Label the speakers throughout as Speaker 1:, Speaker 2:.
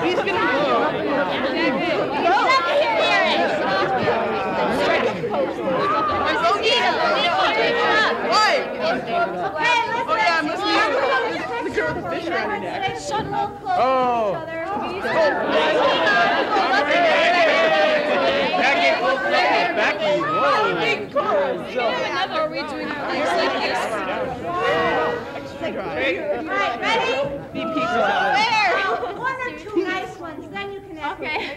Speaker 1: He's gonna
Speaker 2: One or two nice ones, then you can ask.
Speaker 3: Okay.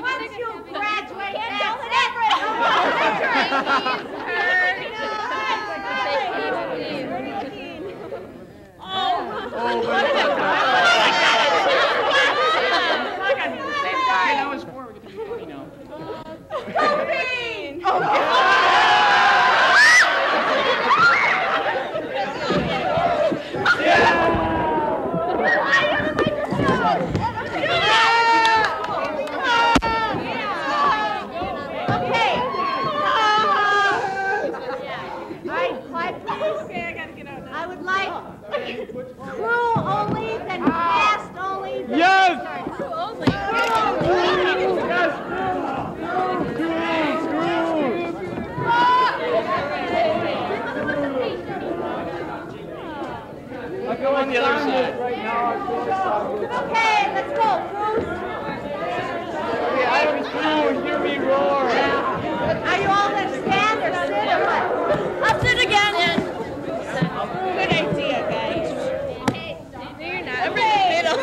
Speaker 2: Once you graduate, that's I would like crew only, then cast only.
Speaker 1: Yes!
Speaker 3: Crew only.
Speaker 1: I'll go on the other side. Right now,
Speaker 2: Okay, let's go, crew.
Speaker 1: okay, Irish crew, hear me roar.
Speaker 2: Are you all going to stand or sit or what?
Speaker 3: I'll sit again.
Speaker 2: Good idea, guys.
Speaker 3: No, you're not. I'm
Speaker 2: in the middle.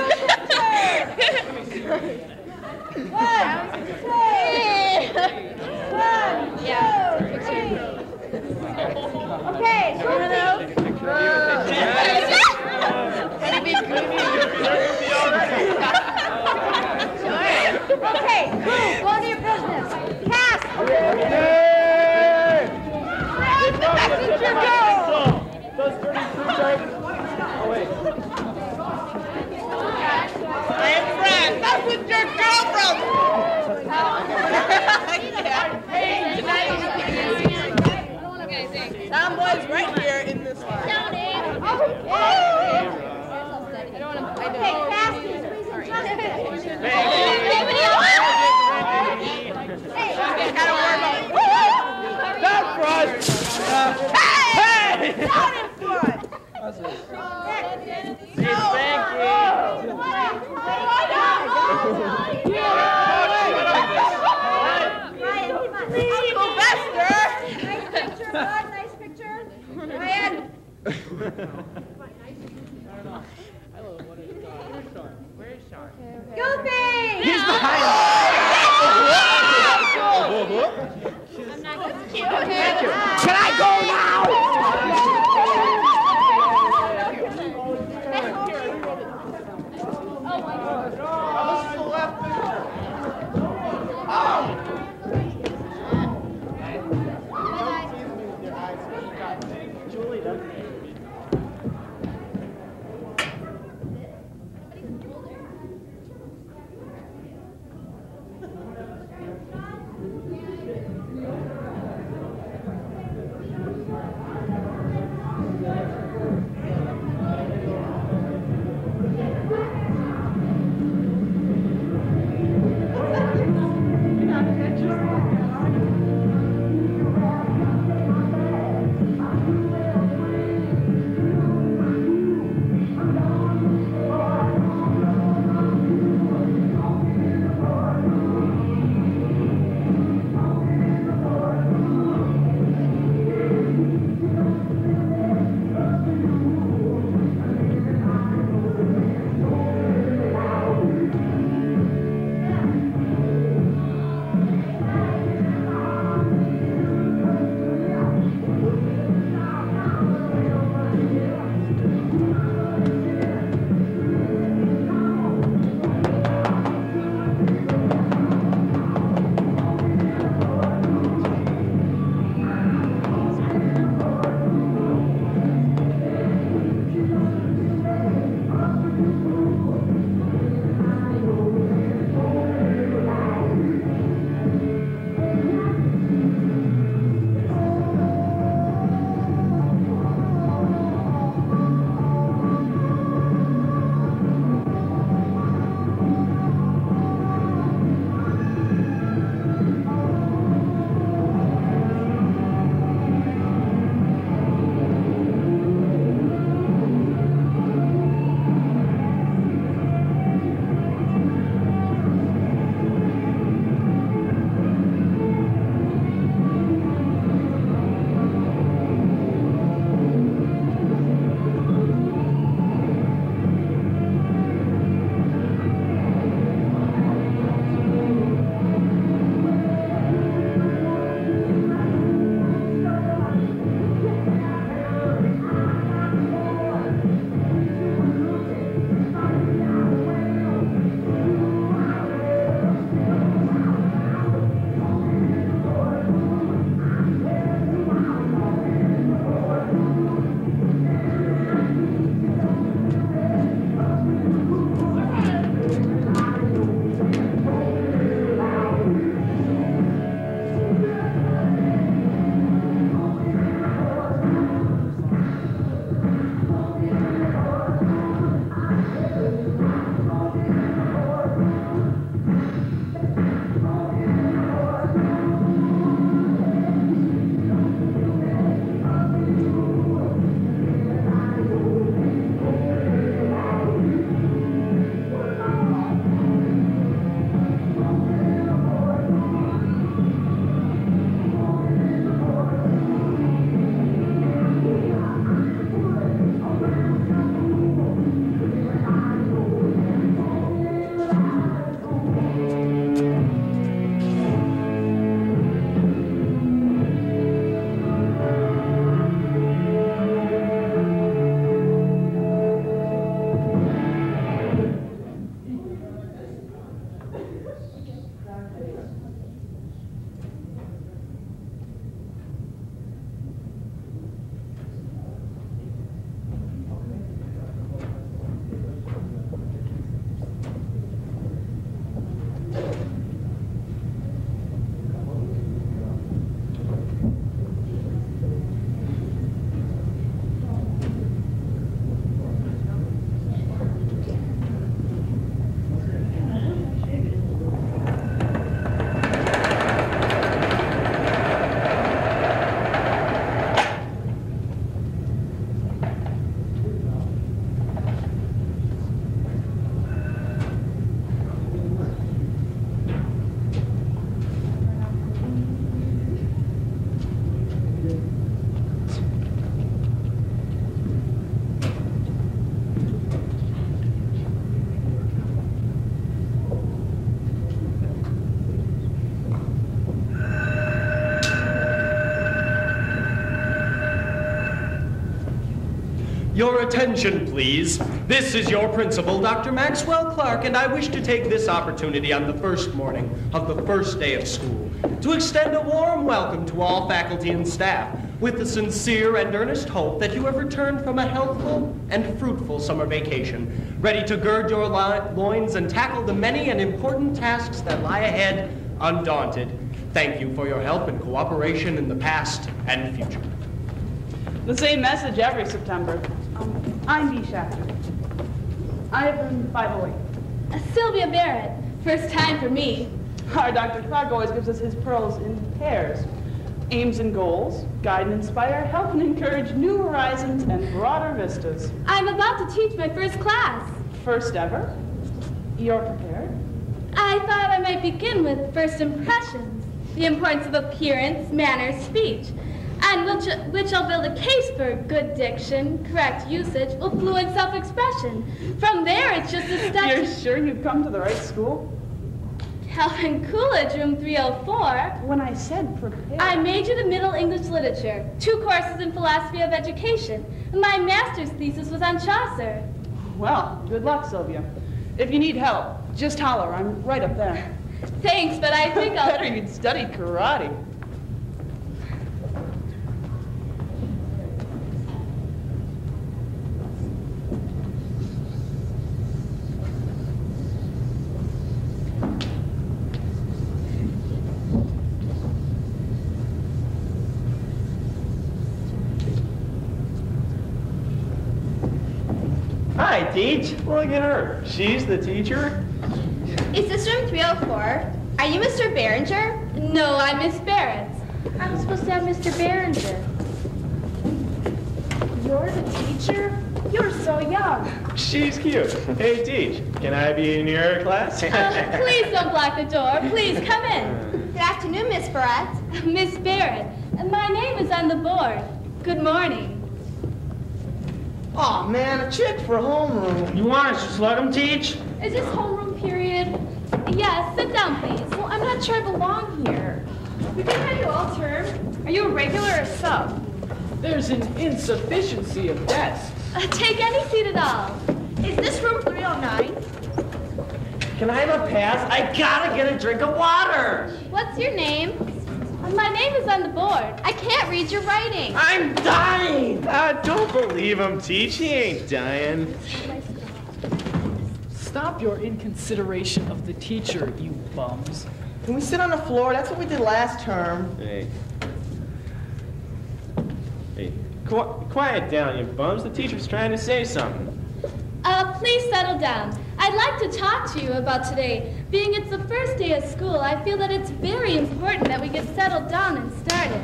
Speaker 2: 1, 2, 1, 2, 3. Okay, crew. Okay, crew, go to your business. Cast. Messenger go.
Speaker 1: Does 32 right? Oh, wait.
Speaker 4: I am Fred. Messenger go, brother. Tomboy's right here in this line.
Speaker 2: Okay, fast and squeeze and
Speaker 1: That's right. Hey!
Speaker 4: Not in front. Uncle Bester.
Speaker 2: Nice picture. Ryan. Goofy!
Speaker 1: He's behind us. Can I go now?
Speaker 5: Your attention, please. This is your principal, Dr. Maxwell Clark, and I wish to take this opportunity on the first morning of the first day of school to extend a warm welcome to all faculty and staff with the sincere and earnest hope that you have returned from a healthful and fruitful summer vacation, ready to gird your loins and tackle the many and important tasks that lie ahead undaunted. Thank you for your help and cooperation in the past and future.
Speaker 4: The same message every September. I'm Dee Shafter. I have room 508.
Speaker 3: Sylvia Barrett. First time for me.
Speaker 4: Our Dr. Clark always gives us his pearls in pairs. Aims and goals, guide and inspire, help and encourage new horizons and broader vistas.
Speaker 3: I'm about to teach my first class.
Speaker 4: First ever? You're prepared?
Speaker 3: I thought I might begin with first impressions, the importance of appearance, manners, speech, and which I'll build a case for good diction, correct usage, fluent self-expression. From there, it's just a step.
Speaker 4: You're sure you've come to the right school?
Speaker 3: Calvin Coolidge, room 304.
Speaker 4: When I said prepared.
Speaker 3: I majored in Middle English Literature, 2 courses in Philosophy of Education. My master's thesis was on Chaucer.
Speaker 4: Well, good luck, Sylvia. If you need help, just holler. I'm right up there.
Speaker 3: Thanks, but I think I'll...
Speaker 4: Better you'd study karate.
Speaker 6: Hi, Teach. Look at her. She's the teacher.
Speaker 2: Is this room 304? Are you Mr. Behringer?
Speaker 3: No, I'm Miss Barrett.
Speaker 2: I'm supposed to have Mr. Behringer. You're the teacher? You're so young.
Speaker 6: She's cute. Hey, Teach. Can I be in your class?
Speaker 3: Please don't block the door. Please come in.
Speaker 2: Good afternoon, Miss Barrett.
Speaker 3: Miss Barrett, my name is on the board. Good morning.
Speaker 7: Aw, man, a chick for homeroom.
Speaker 6: You want us to just let them teach?
Speaker 3: Is this homeroom period? Yes, sit down, please.
Speaker 2: Well, I'm not sure I belong here. We've been had you all term. Are you a regular or a sub?
Speaker 7: There's an insufficiency of desks.
Speaker 3: Take any seat at all.
Speaker 2: Is this room 309?
Speaker 7: Can I have a pass? I gotta get a drink of water.
Speaker 3: What's your name? My name is on the board.
Speaker 2: I can't read your writing.
Speaker 7: I'm dying.
Speaker 6: Don't believe him, Teach. He ain't dying.
Speaker 8: Stop your inconsideration of the teacher, you bums.
Speaker 7: Can we sit on the floor? That's what we did last term.
Speaker 6: Hey. Hey, quiet down, you bums. The teacher's trying to say something.
Speaker 3: Please settle down. I'd like to talk to you about today. Being it's the first day of school, I feel that it's very important that we get settled down and started.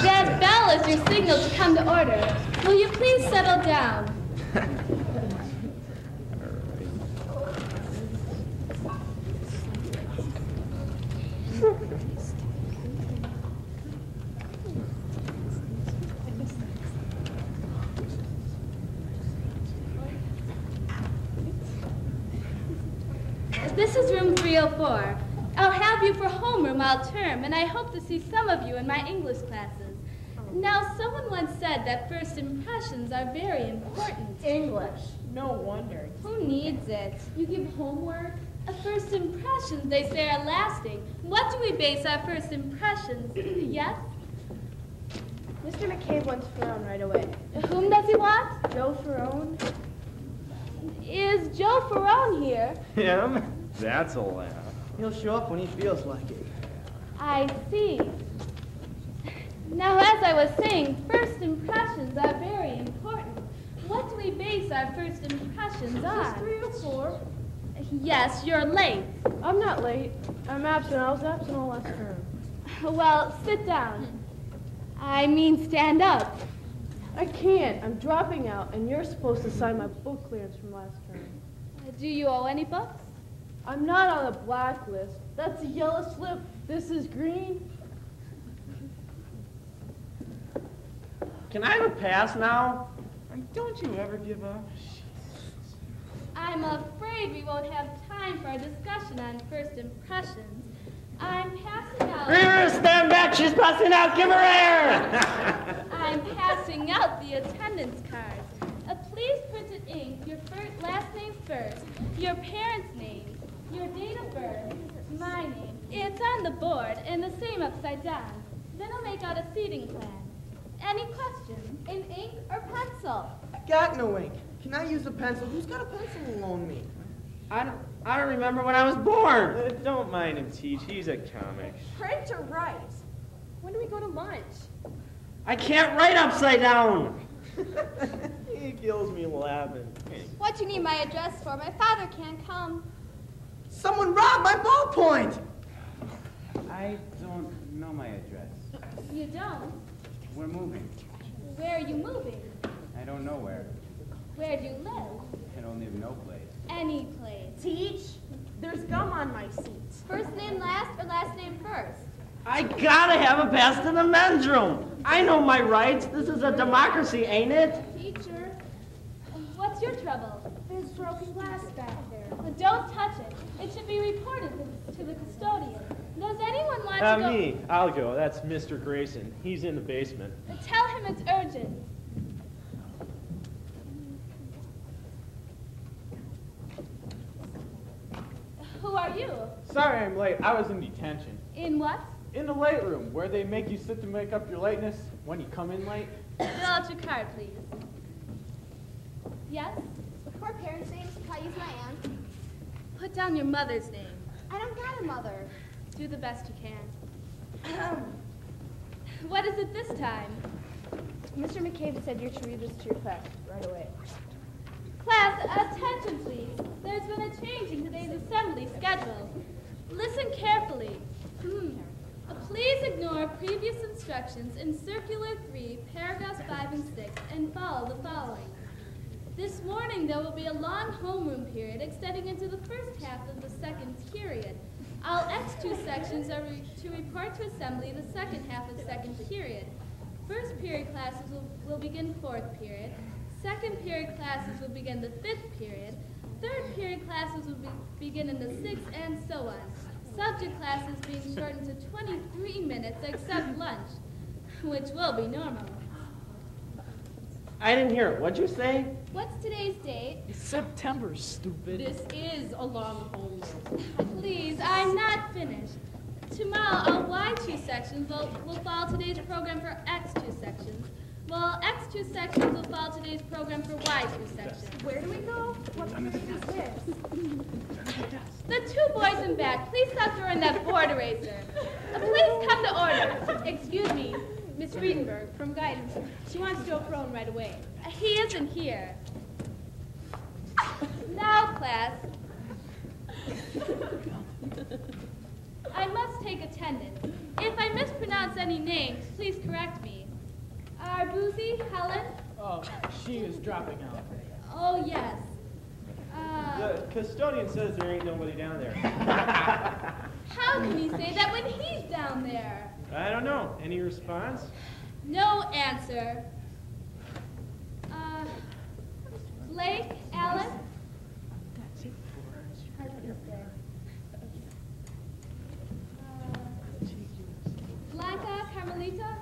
Speaker 3: That bell is your signal to come to order. Will you please settle down? This is room 304. I'll have you for homeroom all term, and I hope to see some of you in my English classes. Now, someone once said that first impressions are very important.
Speaker 2: English. No wonder.
Speaker 3: Who needs it? You give homework? First impressions, they say, are lasting. What do we base our first impressions? Yes?
Speaker 2: Mr. McCabe wants Ferone right away.
Speaker 3: Whom does he want?
Speaker 2: Joe Ferone?
Speaker 3: Is Joe Ferone here?
Speaker 6: Him? That's a laugh.
Speaker 7: He'll show up when he feels like it.
Speaker 3: I see. Now, as I was saying, first impressions are very important. What do we base our first impressions on?
Speaker 2: Is this 304?
Speaker 3: Yes, you're late.
Speaker 2: I'm not late. I'm absent. I was absent all last term.
Speaker 3: Well, sit down. I mean, stand up.
Speaker 2: I can't. I'm dropping out, and you're supposed to sign my book clearance from last term.
Speaker 3: Do you owe any books?
Speaker 2: I'm not on the blacklist. That's a yellow slip. This is green.
Speaker 7: Can I have a pass now? Don't you ever give up?
Speaker 3: I'm afraid we won't have time for a discussion on first impressions. I'm passing out...
Speaker 7: Reader, stand back! She's passing out! Give her air!
Speaker 3: I'm passing out the attendance cards. Please print in ink your last name first, your parents' names, your date of birth, my name. It's on the board and the same upside down. Then I'll make out a seating plan. Any questions? In ink or pencil?
Speaker 9: Got no ink. Can I use a pencil? Who's got a pencil to loan me?
Speaker 7: I don't remember when I was born.
Speaker 6: Don't mind him, Teach. He's a comic.
Speaker 2: Print or write? When do we go to lunch?
Speaker 7: I can't write upside down.
Speaker 6: He kills me laughing.
Speaker 3: What do you need my address for? My father can't come.
Speaker 9: Someone robbed my ballpoint!
Speaker 10: I don't know my address.
Speaker 3: You don't?
Speaker 10: We're moving.
Speaker 3: Where are you moving?
Speaker 10: I don't know where.
Speaker 3: Where do you live?
Speaker 10: I don't live no place.
Speaker 3: Any place.
Speaker 2: Teach. There's gum on my seat.
Speaker 3: First name last or last name first?
Speaker 7: I gotta have a pass to the men's room. I know my rights. This is a democracy, ain't it?
Speaker 3: Teacher, what's your trouble?
Speaker 2: There's broken glass back there.
Speaker 3: Don't touch it. It should be reported to the custodian. Does anyone want to go?
Speaker 6: Me. I'll go. That's Mr. Grayson. He's in the basement.
Speaker 3: Tell him it's urgent. Who are you?
Speaker 10: Sorry I'm late. I was in detention.
Speaker 3: In what?
Speaker 10: In the late room, where they make you sit to make up your lateness when you come in late.
Speaker 3: Fill out your card, please. Yes?
Speaker 2: Her parents' names, can I use my aunt?
Speaker 3: Put down your mother's name.
Speaker 2: I don't got a mother.
Speaker 3: Do the best you can. What is it this time?
Speaker 2: Mr. McCabe said you should read this to your class right away.
Speaker 3: Class, attention please. There's been a change in today's assembly schedule. Listen carefully. Please ignore previous instructions in Circular 3, paragraphs 5 and 6, and follow the following. This morning there will be a long homeroom period extending into the first half of the second period. All X2 sections are to report to assembly the second half of second period. First period classes will begin fourth period. Second period classes will begin the fifth period. Third period classes will begin in the sixth, and so on. Subject classes being shortened to 23 minutes except lunch, which will be normal.
Speaker 7: I didn't hear it. What'd you say?
Speaker 3: What's today's date?
Speaker 8: It's September, stupid.
Speaker 2: This is a long homeroom.
Speaker 3: Please, I'm not finished. Tomorrow, all Y2 sections will follow today's program for X2 sections, while X2 sections will follow today's program for Y2 sections.
Speaker 2: Where do we go? What period is this?
Speaker 3: The two boys in back, please stop throwing that board eraser. Please come to order.
Speaker 2: Excuse me, Miss Friedenberg from guidance. She wants to go prone right away.
Speaker 3: He isn't here. Now, class. I must take attendance. If I mispronounce any names, please correct me. Arbuzi, Helen?
Speaker 8: Oh, she is dropping out.
Speaker 3: Oh, yes.
Speaker 6: The custodian says there ain't nobody down there.
Speaker 3: How can he say that when he's down there?
Speaker 6: I don't know. Any response?
Speaker 3: No answer. Blake, Alice? Blanca, Carmelita?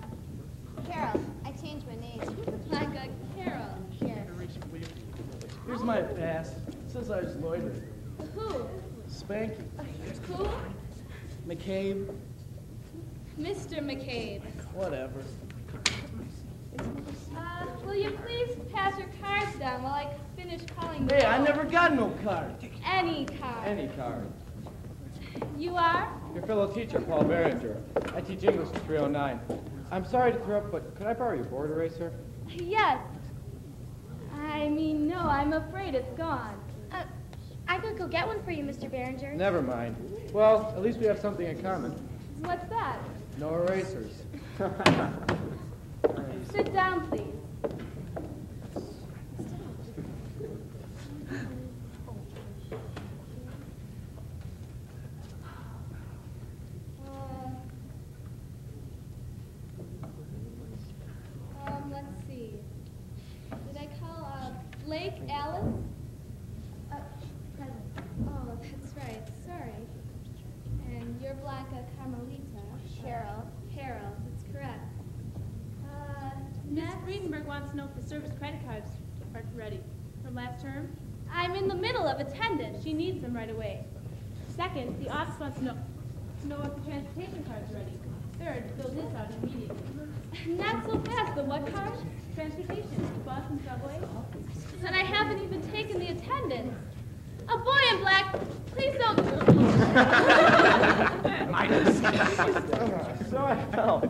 Speaker 2: Carol, I changed my name.
Speaker 3: Blanca, Carol. Here.
Speaker 9: Here's my pass. It says I was loitering.
Speaker 3: Who?
Speaker 9: Spanky.
Speaker 3: Who?
Speaker 9: McCabe.
Speaker 3: Mr. McCabe.
Speaker 9: Whatever.
Speaker 3: Will you please pass your cards down while I finish calling the
Speaker 9: Hey, I
Speaker 3: roll?
Speaker 9: never got no card.
Speaker 3: Any card.
Speaker 10: Any card.
Speaker 3: You are?
Speaker 10: Your fellow teacher, Paul Behringer. I teach English at 309. I'm sorry to interrupt, but could I borrow your board eraser?
Speaker 3: Yes. I mean, no, I'm afraid it's gone.
Speaker 2: I could go get one for you, Mr. Behringer.
Speaker 10: Never mind. Well, at least we have something in common.
Speaker 3: What's that?
Speaker 10: No erasers.
Speaker 3: Sit down, please. Let's see. Did I call Blake Alice? You're Blanca Carmelita. Harold. Harold, that's correct.
Speaker 2: Miss
Speaker 3: Next.
Speaker 2: Greenberg wants to know if the service credit cards are ready. From last term,
Speaker 3: I'm in the middle of attendance.
Speaker 2: she needs them right away. Second, the office wants to know if the transportation card's ready. Third, fill this out immediately.
Speaker 3: Not so fast, but what card?
Speaker 2: Transportation, bus and subway.
Speaker 3: And I haven't even taken the attendance. A boy in black, please don't.
Speaker 6: So I fell.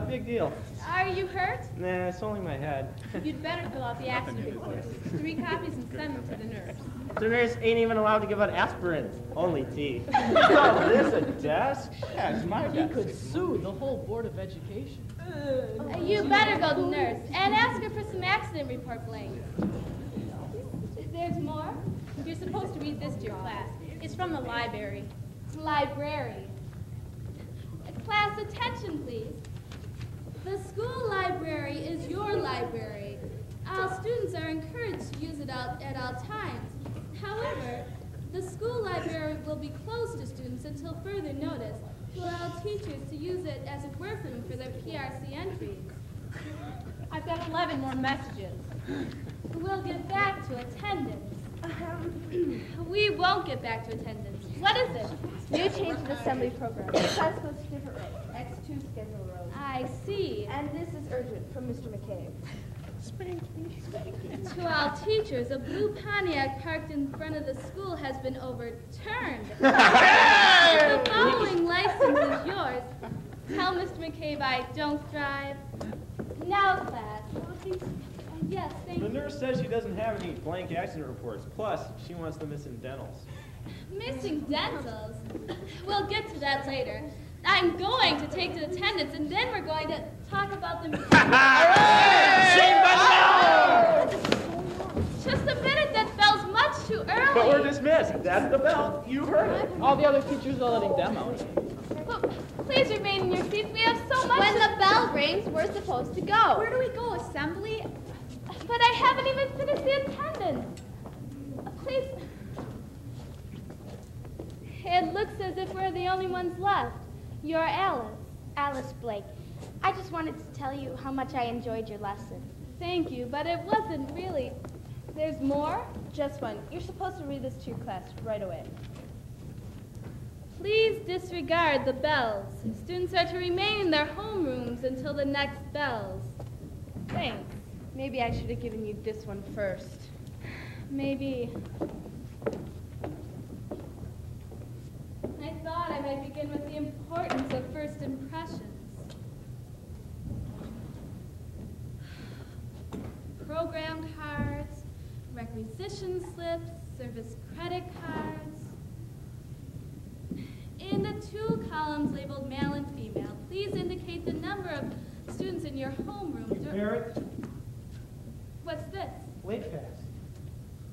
Speaker 6: Big deal.
Speaker 3: Are you hurt?
Speaker 6: Nah, it's only my head.
Speaker 2: You'd better fill out the accident report. 3 copies and send them to the nurse.
Speaker 7: The nurse ain't even allowed to give out aspirin. Only tea.
Speaker 6: Oh, this a desk?
Speaker 8: Yeah, it's my He could sue the whole Board of Education.
Speaker 3: You better go to the nurse and ask her for some accident report blanks. There's more?
Speaker 2: You're supposed to read this to your class. It's from the library.
Speaker 3: Library. Class, attention, please. The school library is your library. All students are encouraged to use it at all times. However, the school library will be closed to students until further notice to allow teachers to use it as a workroom for their PRC entries.
Speaker 2: I've got 11 more messages.
Speaker 3: We'll get back to attendance. We won't get back to attendance. What is it?
Speaker 11: New change in assembly program. Class goes to different rows. X2 schedule rows.
Speaker 3: I see.
Speaker 11: And this is urgent from Mr. McCabe.
Speaker 3: To all teachers, a blue Pontiac parked in front of the school has been overturned. The following license is yours. Tell Mr. McCabe I don't drive. Now, class. Yes, thank
Speaker 6: The
Speaker 3: you.
Speaker 6: nurse says she doesn't have any blank accident reports. Plus, she wants the missing dentals.
Speaker 3: Missing dentals? We'll get to that later. I'm going to take the attendance, and then we're going to talk about the... Just a minute, that bell's much too early.
Speaker 6: But we're dismissed. That's the bell. You heard it.
Speaker 8: All the other teachers are letting them out.
Speaker 3: But please remain in your seats. We have so much...
Speaker 11: When the bell rings, we're supposed to go.
Speaker 2: Where do we go? Assembly?
Speaker 3: But I haven't even finished the attendance. Please... It looks as if we're the only ones left. You're Alice.
Speaker 11: Alice Blake. I just wanted to tell you how much I enjoyed your lesson.
Speaker 3: Thank you, but it wasn't really... There's more?
Speaker 11: Just one. You're supposed to read this to your class right away.
Speaker 3: Please disregard the bells. Students are to remain in their homerooms until the next bells.
Speaker 11: Thanks. Maybe I should have given you this one first.
Speaker 3: Maybe. I thought I might begin with the importance of first impressions. Program cards, requisition slips, service credit cards. In the 2 columns labeled male and female, please indicate the number of students in your homeroom.
Speaker 12: Barrett,
Speaker 3: What's this?
Speaker 12: late pass.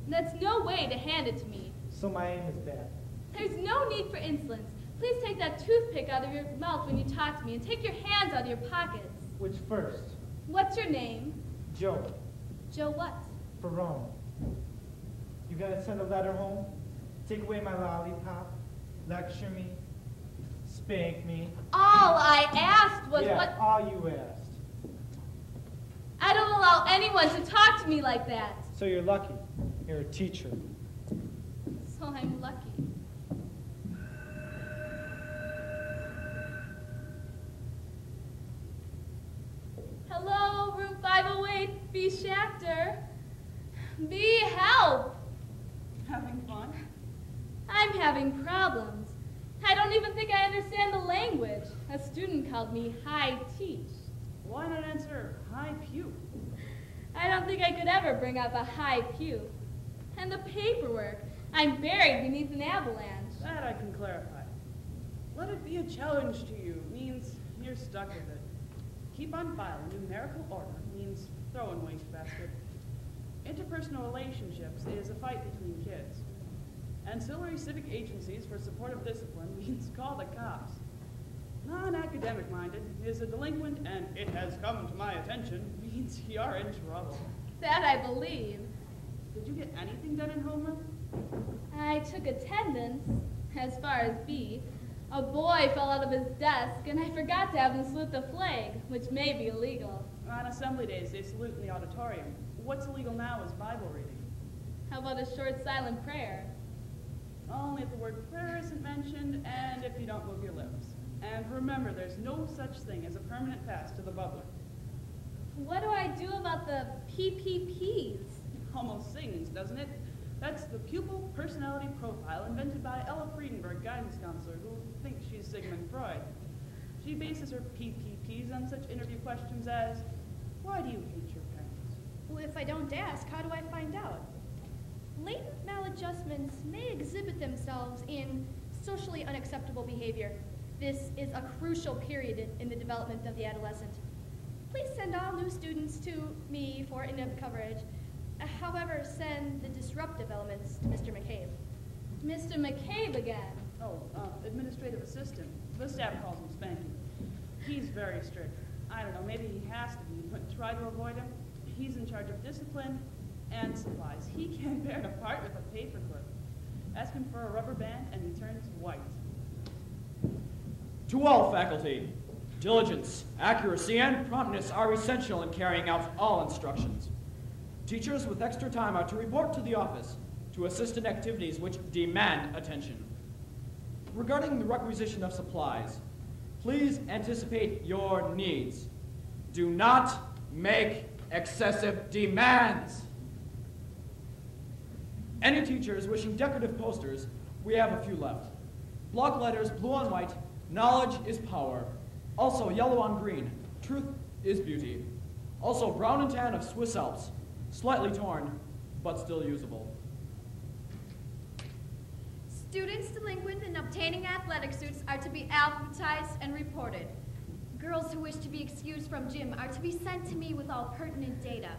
Speaker 3: That's no way to hand it to me.
Speaker 12: So my aim is bad.
Speaker 3: There's no need for insolence. Please take that toothpick out of your mouth when you talk to me and take your hands out of your pockets.
Speaker 12: Which first?
Speaker 3: What's your name?
Speaker 12: Joe,
Speaker 3: Joe what?
Speaker 12: for Rome. You gotta send a letter home, take away my lollipop, lecture me, spank me.
Speaker 3: All I asked was
Speaker 12: yeah,
Speaker 3: what...
Speaker 12: all you asked.
Speaker 3: I don't allow anyone to talk to me like that.
Speaker 12: So you're lucky. You're a teacher.
Speaker 3: So I'm lucky. Hello, room 508, B. Schachter. B, help!
Speaker 4: Having fun?
Speaker 3: I'm having problems. I don't even think I understand the language. A student called me high teach.
Speaker 4: Why not answer high pew?
Speaker 3: I don't think I could ever bring up a high pew. And the paperwork. I'm buried beneath an avalanche.
Speaker 4: That I can clarify. Let it be a challenge to you means you're stuck with it. Keep on file in numerical order means throw in wastebasket. Interpersonal relationships is a fight between kids. Ancillary civic agencies for supportive discipline means call the cops. Non-academic minded is a delinquent and it has come to my attention means you're in trouble.
Speaker 3: That I believe.
Speaker 4: Did you get anything done in homeroom?
Speaker 3: I took attendance, as far as B. A boy fell out of his desk, and I forgot to have him salute the flag, which may be illegal.
Speaker 4: On assembly days, they salute in the auditorium. What's illegal now is Bible reading.
Speaker 3: How about a short silent prayer?
Speaker 4: Only if the word prayer isn't mentioned, and if you don't move your lips. And remember, there's no such thing as a permanent pass to the bubbler.
Speaker 3: What do I do about the PPPs?
Speaker 4: Almost sings, doesn't it? That's the pupil personality profile invented by Ella Friedenberg, guidance counselor, who thinks she's Sigmund Freud. She bases her PPPs on such interview questions as, why do you hate your parents?
Speaker 11: Well, if I don't ask, how do I find out? Latent maladjustments may exhibit themselves in socially unacceptable behavior. This is a crucial period in the development of the adolescent. Please send all new students to me for in-depth coverage. However, send the disruptive elements to Mr. McCabe.
Speaker 3: Mr. McCabe again.
Speaker 4: Oh, administrative assistant. The staff calls him Spanky. He's very strict. I don't know, maybe he has to be, but try to avoid him. He's in charge of discipline and supplies. He can't bear to part with a paperclip. Ask him for a rubber band and he turns white.
Speaker 10: To all faculty, diligence, accuracy, and promptness are essential in carrying out all instructions. Teachers with extra time are to report to the office to assist in activities which demand attention. Regarding the requisition of supplies, please anticipate your needs. Do not make excessive demands. Any teachers wishing decorative posters, we have a few left. Block letters, blue on white, knowledge is power. Also yellow on green, truth is beauty. Also brown and tan of Swiss Alps, slightly torn, but still usable.
Speaker 11: Students delinquent in obtaining athletic suits are to be alphabetized and reported. Girls who wish to be excused from gym are to be sent to me with all pertinent data.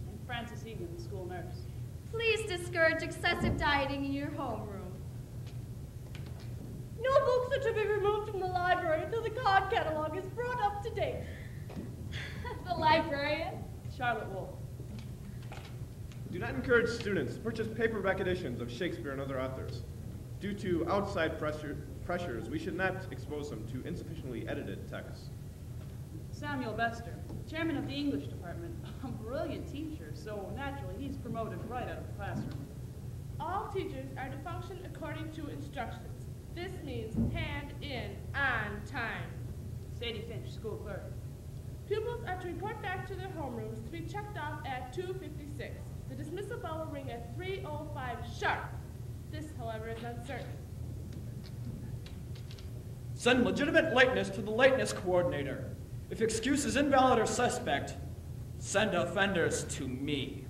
Speaker 4: And Frances Egan, the school nurse.
Speaker 11: Please discourage excessive dieting in your homeroom.
Speaker 2: No books are to be removed from the library until the card catalog is brought up to date.
Speaker 3: The librarian?
Speaker 4: Charlotte Wolf.
Speaker 13: Do not encourage students to purchase paperback editions of Shakespeare and other authors. Due to outside pressures, we should not expose them to insufficiently edited texts.
Speaker 4: Samuel Bester, chairman of the English department, a brilliant teacher, so naturally he's promoted right out of the classroom.
Speaker 2: All teachers are to function according to instructions. This means hand in on time.
Speaker 4: Sadie Finch, school clerk.
Speaker 2: Pupils are to report back to their homerooms to be checked off at 2:56. The dismissal bell will ring at 3:05 sharp. This, however, is uncertain.
Speaker 10: Send legitimate lateness to the lateness coordinator. If excuse is invalid or suspect, send offenders to me.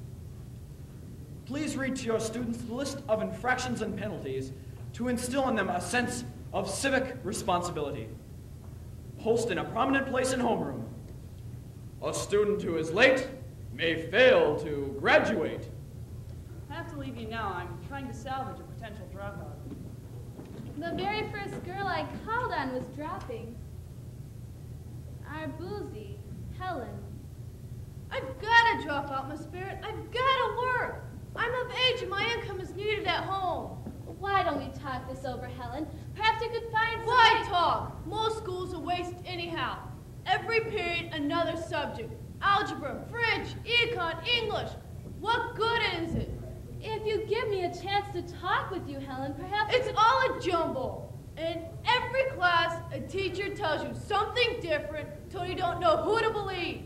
Speaker 10: Please read to your students the list of infractions and penalties to instill in them a sense of civic responsibility. Post in a prominent place in homeroom. A student who is late may fail to graduate.
Speaker 4: I have to leave you now. I'm trying to salvage a potential dropout.
Speaker 3: The very first girl I called on was dropping. Our boozy, Helen.
Speaker 11: I've got to drop out, my spirit. I've got to work. I'm of age and my income is needed at home.
Speaker 3: Why don't we talk this over, Helen? Perhaps you could find
Speaker 11: Why talk? Most schools are a waste anyhow. Every period, another subject. Algebra, French, econ, English. What good is it?
Speaker 3: If you give me a chance to talk with you, Helen, perhaps...
Speaker 11: It's all a jumble. In every class, a teacher tells you something different till you don't know who to believe.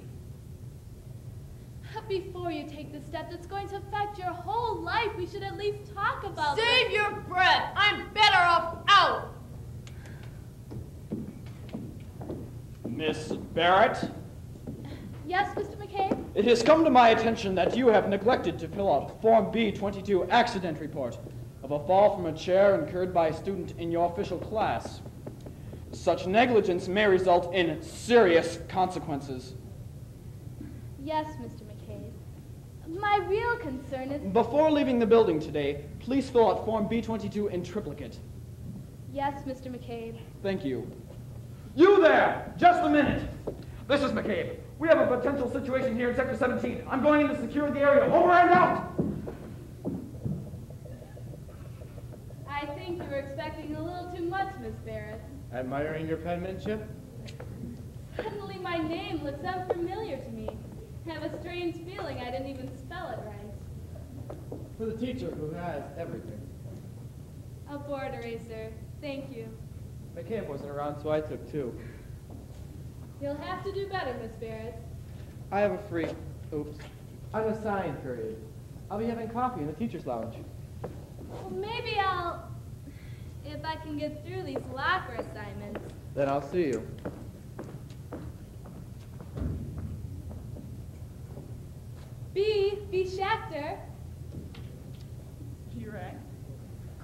Speaker 3: Before you take the step that's going to affect your whole life, we should at least talk about
Speaker 11: Save your breath. I'm better off out.
Speaker 10: Miss Barrett?
Speaker 3: Yes, Mr. McCabe?
Speaker 10: It has come to my attention that you have neglected to fill out Form B-22 accident report of a fall from a chair incurred by a student in your official class. Such negligence may result in serious consequences.
Speaker 3: Yes, Mr. McCabe. My real concern is...
Speaker 10: Before leaving the building today, please fill out Form B-22 in triplicate.
Speaker 3: Yes, Mr. McCabe.
Speaker 10: Thank you. You there! Just a minute! This is McCabe. We have a potential situation here in Sector 17. I'm going in to secure the area. Over and out!
Speaker 3: I I think you were expecting a little too much, Miss Barrett.
Speaker 6: Admiring your penmanship?
Speaker 3: Suddenly my name looks unfamiliar to me. I have a strange feeling I didn't even spell it right.
Speaker 8: For the teacher who has everything.
Speaker 3: A board eraser. Thank you.
Speaker 8: McCabe wasn't around, so I took 2.
Speaker 3: You'll have to do better, Miss Barrett.
Speaker 8: I have a free... Oops. Unassigned period. I'll be having coffee in the teacher's lounge.
Speaker 3: Well, maybe I'll... if I can get through these locker assignments.
Speaker 8: Then I'll see you.
Speaker 3: B. Schachter.
Speaker 4: T-Rex.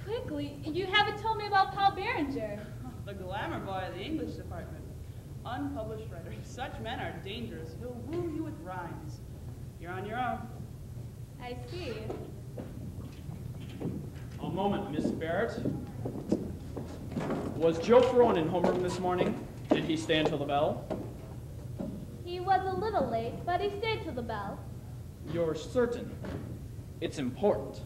Speaker 3: Quickly, you haven't told me about Paul Behringer.
Speaker 4: The glamour boy of the English department. Unpublished writer. Such men are dangerous. He'll woo you with rhymes. You're on your own.
Speaker 3: I see.
Speaker 10: A moment, Miss Barrett. Was Joe Ferone in homeroom this morning? Did he stay until the bell?
Speaker 3: He was a little late, but he stayed till the bell.
Speaker 10: You're certain? It's important.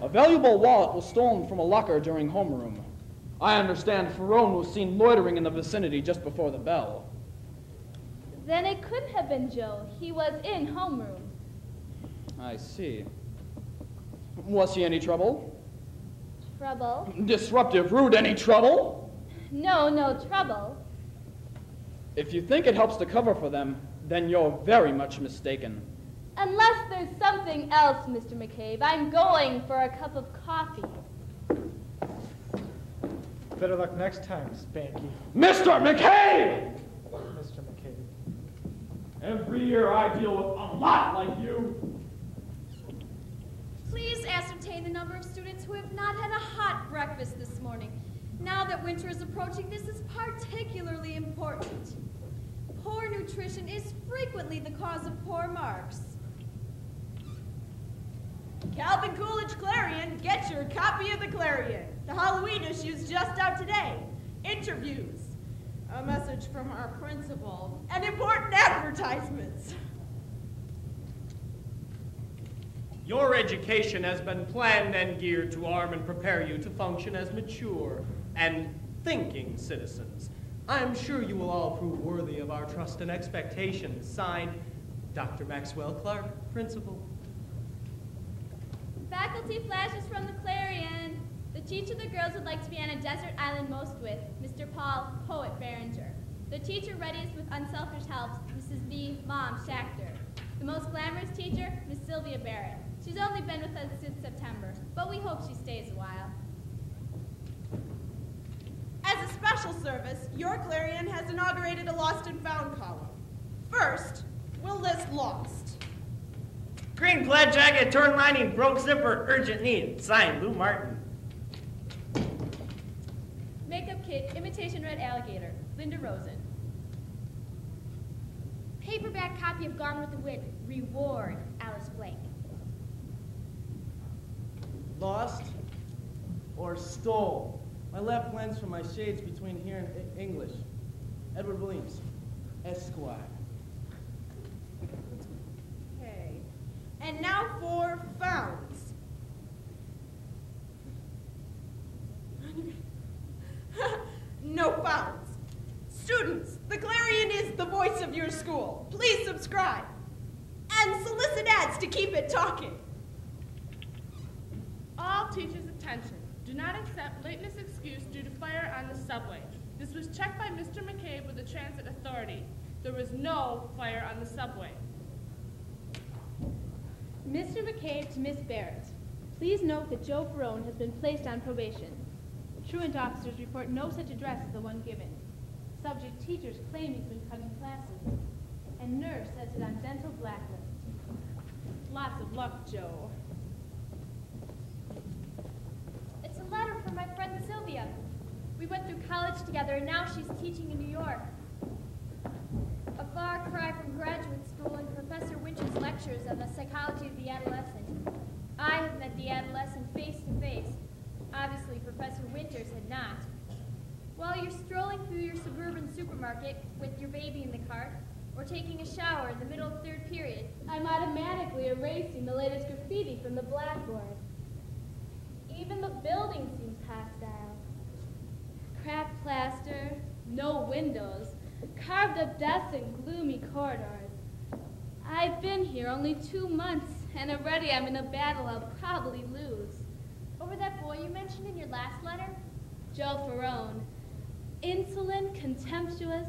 Speaker 10: A valuable wallet was stolen from a locker during homeroom. I understand Ferone was seen loitering in the vicinity just before the bell.
Speaker 3: Then it couldn't have been Joe. He was in homeroom.
Speaker 10: I see. Was he any trouble?
Speaker 3: Trouble?
Speaker 10: Disruptive, rude, any trouble?
Speaker 3: No trouble.
Speaker 10: If you think it helps to cover for them, then you're very much mistaken.
Speaker 3: Unless there's something else, Mr. McCabe, I'm going for a cup of coffee.
Speaker 12: Better luck next time, Spanky.
Speaker 10: Mr. McCabe!
Speaker 12: Mr. McCabe.
Speaker 10: Every year I deal with a lot like you.
Speaker 11: Please ascertain the number of students who have not had a hot breakfast this morning. Now that winter is approaching, this is particularly important. Poor nutrition is frequently the cause of poor marks.
Speaker 14: Calvin Coolidge Clarion, get your copy of the Clarion. The Halloween issue's just out today. Interviews, a message from our principal, and important advertisements.
Speaker 5: Your education has been planned and geared to arm and prepare you to function as mature and thinking citizens. I am sure you will all prove worthy of our trust and expectations. Signed, Dr. Maxwell Clark, Principal.
Speaker 3: Faculty flashes from the Clarion. The teacher the girls would like to be on a desert island most with, Mr. Paul, Poet Behringer. The teacher readiest with unselfish helps, Mrs. V. Mom Schachter. The most glamorous teacher, Miss Sylvia Barrett. She's only been with us since September, but we hope she stays a while.
Speaker 14: As a special service, your Clarion has inaugurated a Lost and Found column. First, we'll list lost.
Speaker 7: Green plaid jacket, torn lining, broke zipper, urgent need. Signed, Lou Martin.
Speaker 3: Makeup kit, imitation red alligator, Linda Rosen.
Speaker 11: Paperback copy of Gone with the Wind, reward, Alice Blake.
Speaker 9: Lost or stole? My left lens from my shades between here and English. Edward Williams, Esquire.
Speaker 14: Okay. And now for founds. No founds. Students, the Clarion is the voice of your school. Please subscribe. And solicit ads to keep it talking.
Speaker 2: All teachers' attention. Do not accept lateness excuse due to fire on the subway. This was checked by Mr. McCabe with the transit authority. There was no fire on the subway.
Speaker 3: Mr. McCabe to Miss Barrett. Please note that Joe Ferone has been placed on probation. Truant officers report no such address as the one given. Subject teachers claim he's been cutting classes. And nurse has it on dental blacklist.
Speaker 2: Lots of luck, Joe.
Speaker 11: It's a letter from my friend Sylvia. We went through college together, and now she's teaching in New York. A far cry from graduate school and Professor Winter's lectures on the psychology of the adolescent. I have met the adolescent face to face. Obviously, Professor Winters had not. While you're strolling through your suburban supermarket with your baby in the cart, or taking a shower in the middle of third period,
Speaker 3: I'm automatically erasing the latest graffiti from the blackboard. carved up desks and gloomy corridors. I've been here only 2 months, and already I'm in a battle I'll probably lose.
Speaker 11: Over that boy you mentioned in your last letter?
Speaker 3: Joe Ferrone. Insolent, contemptuous,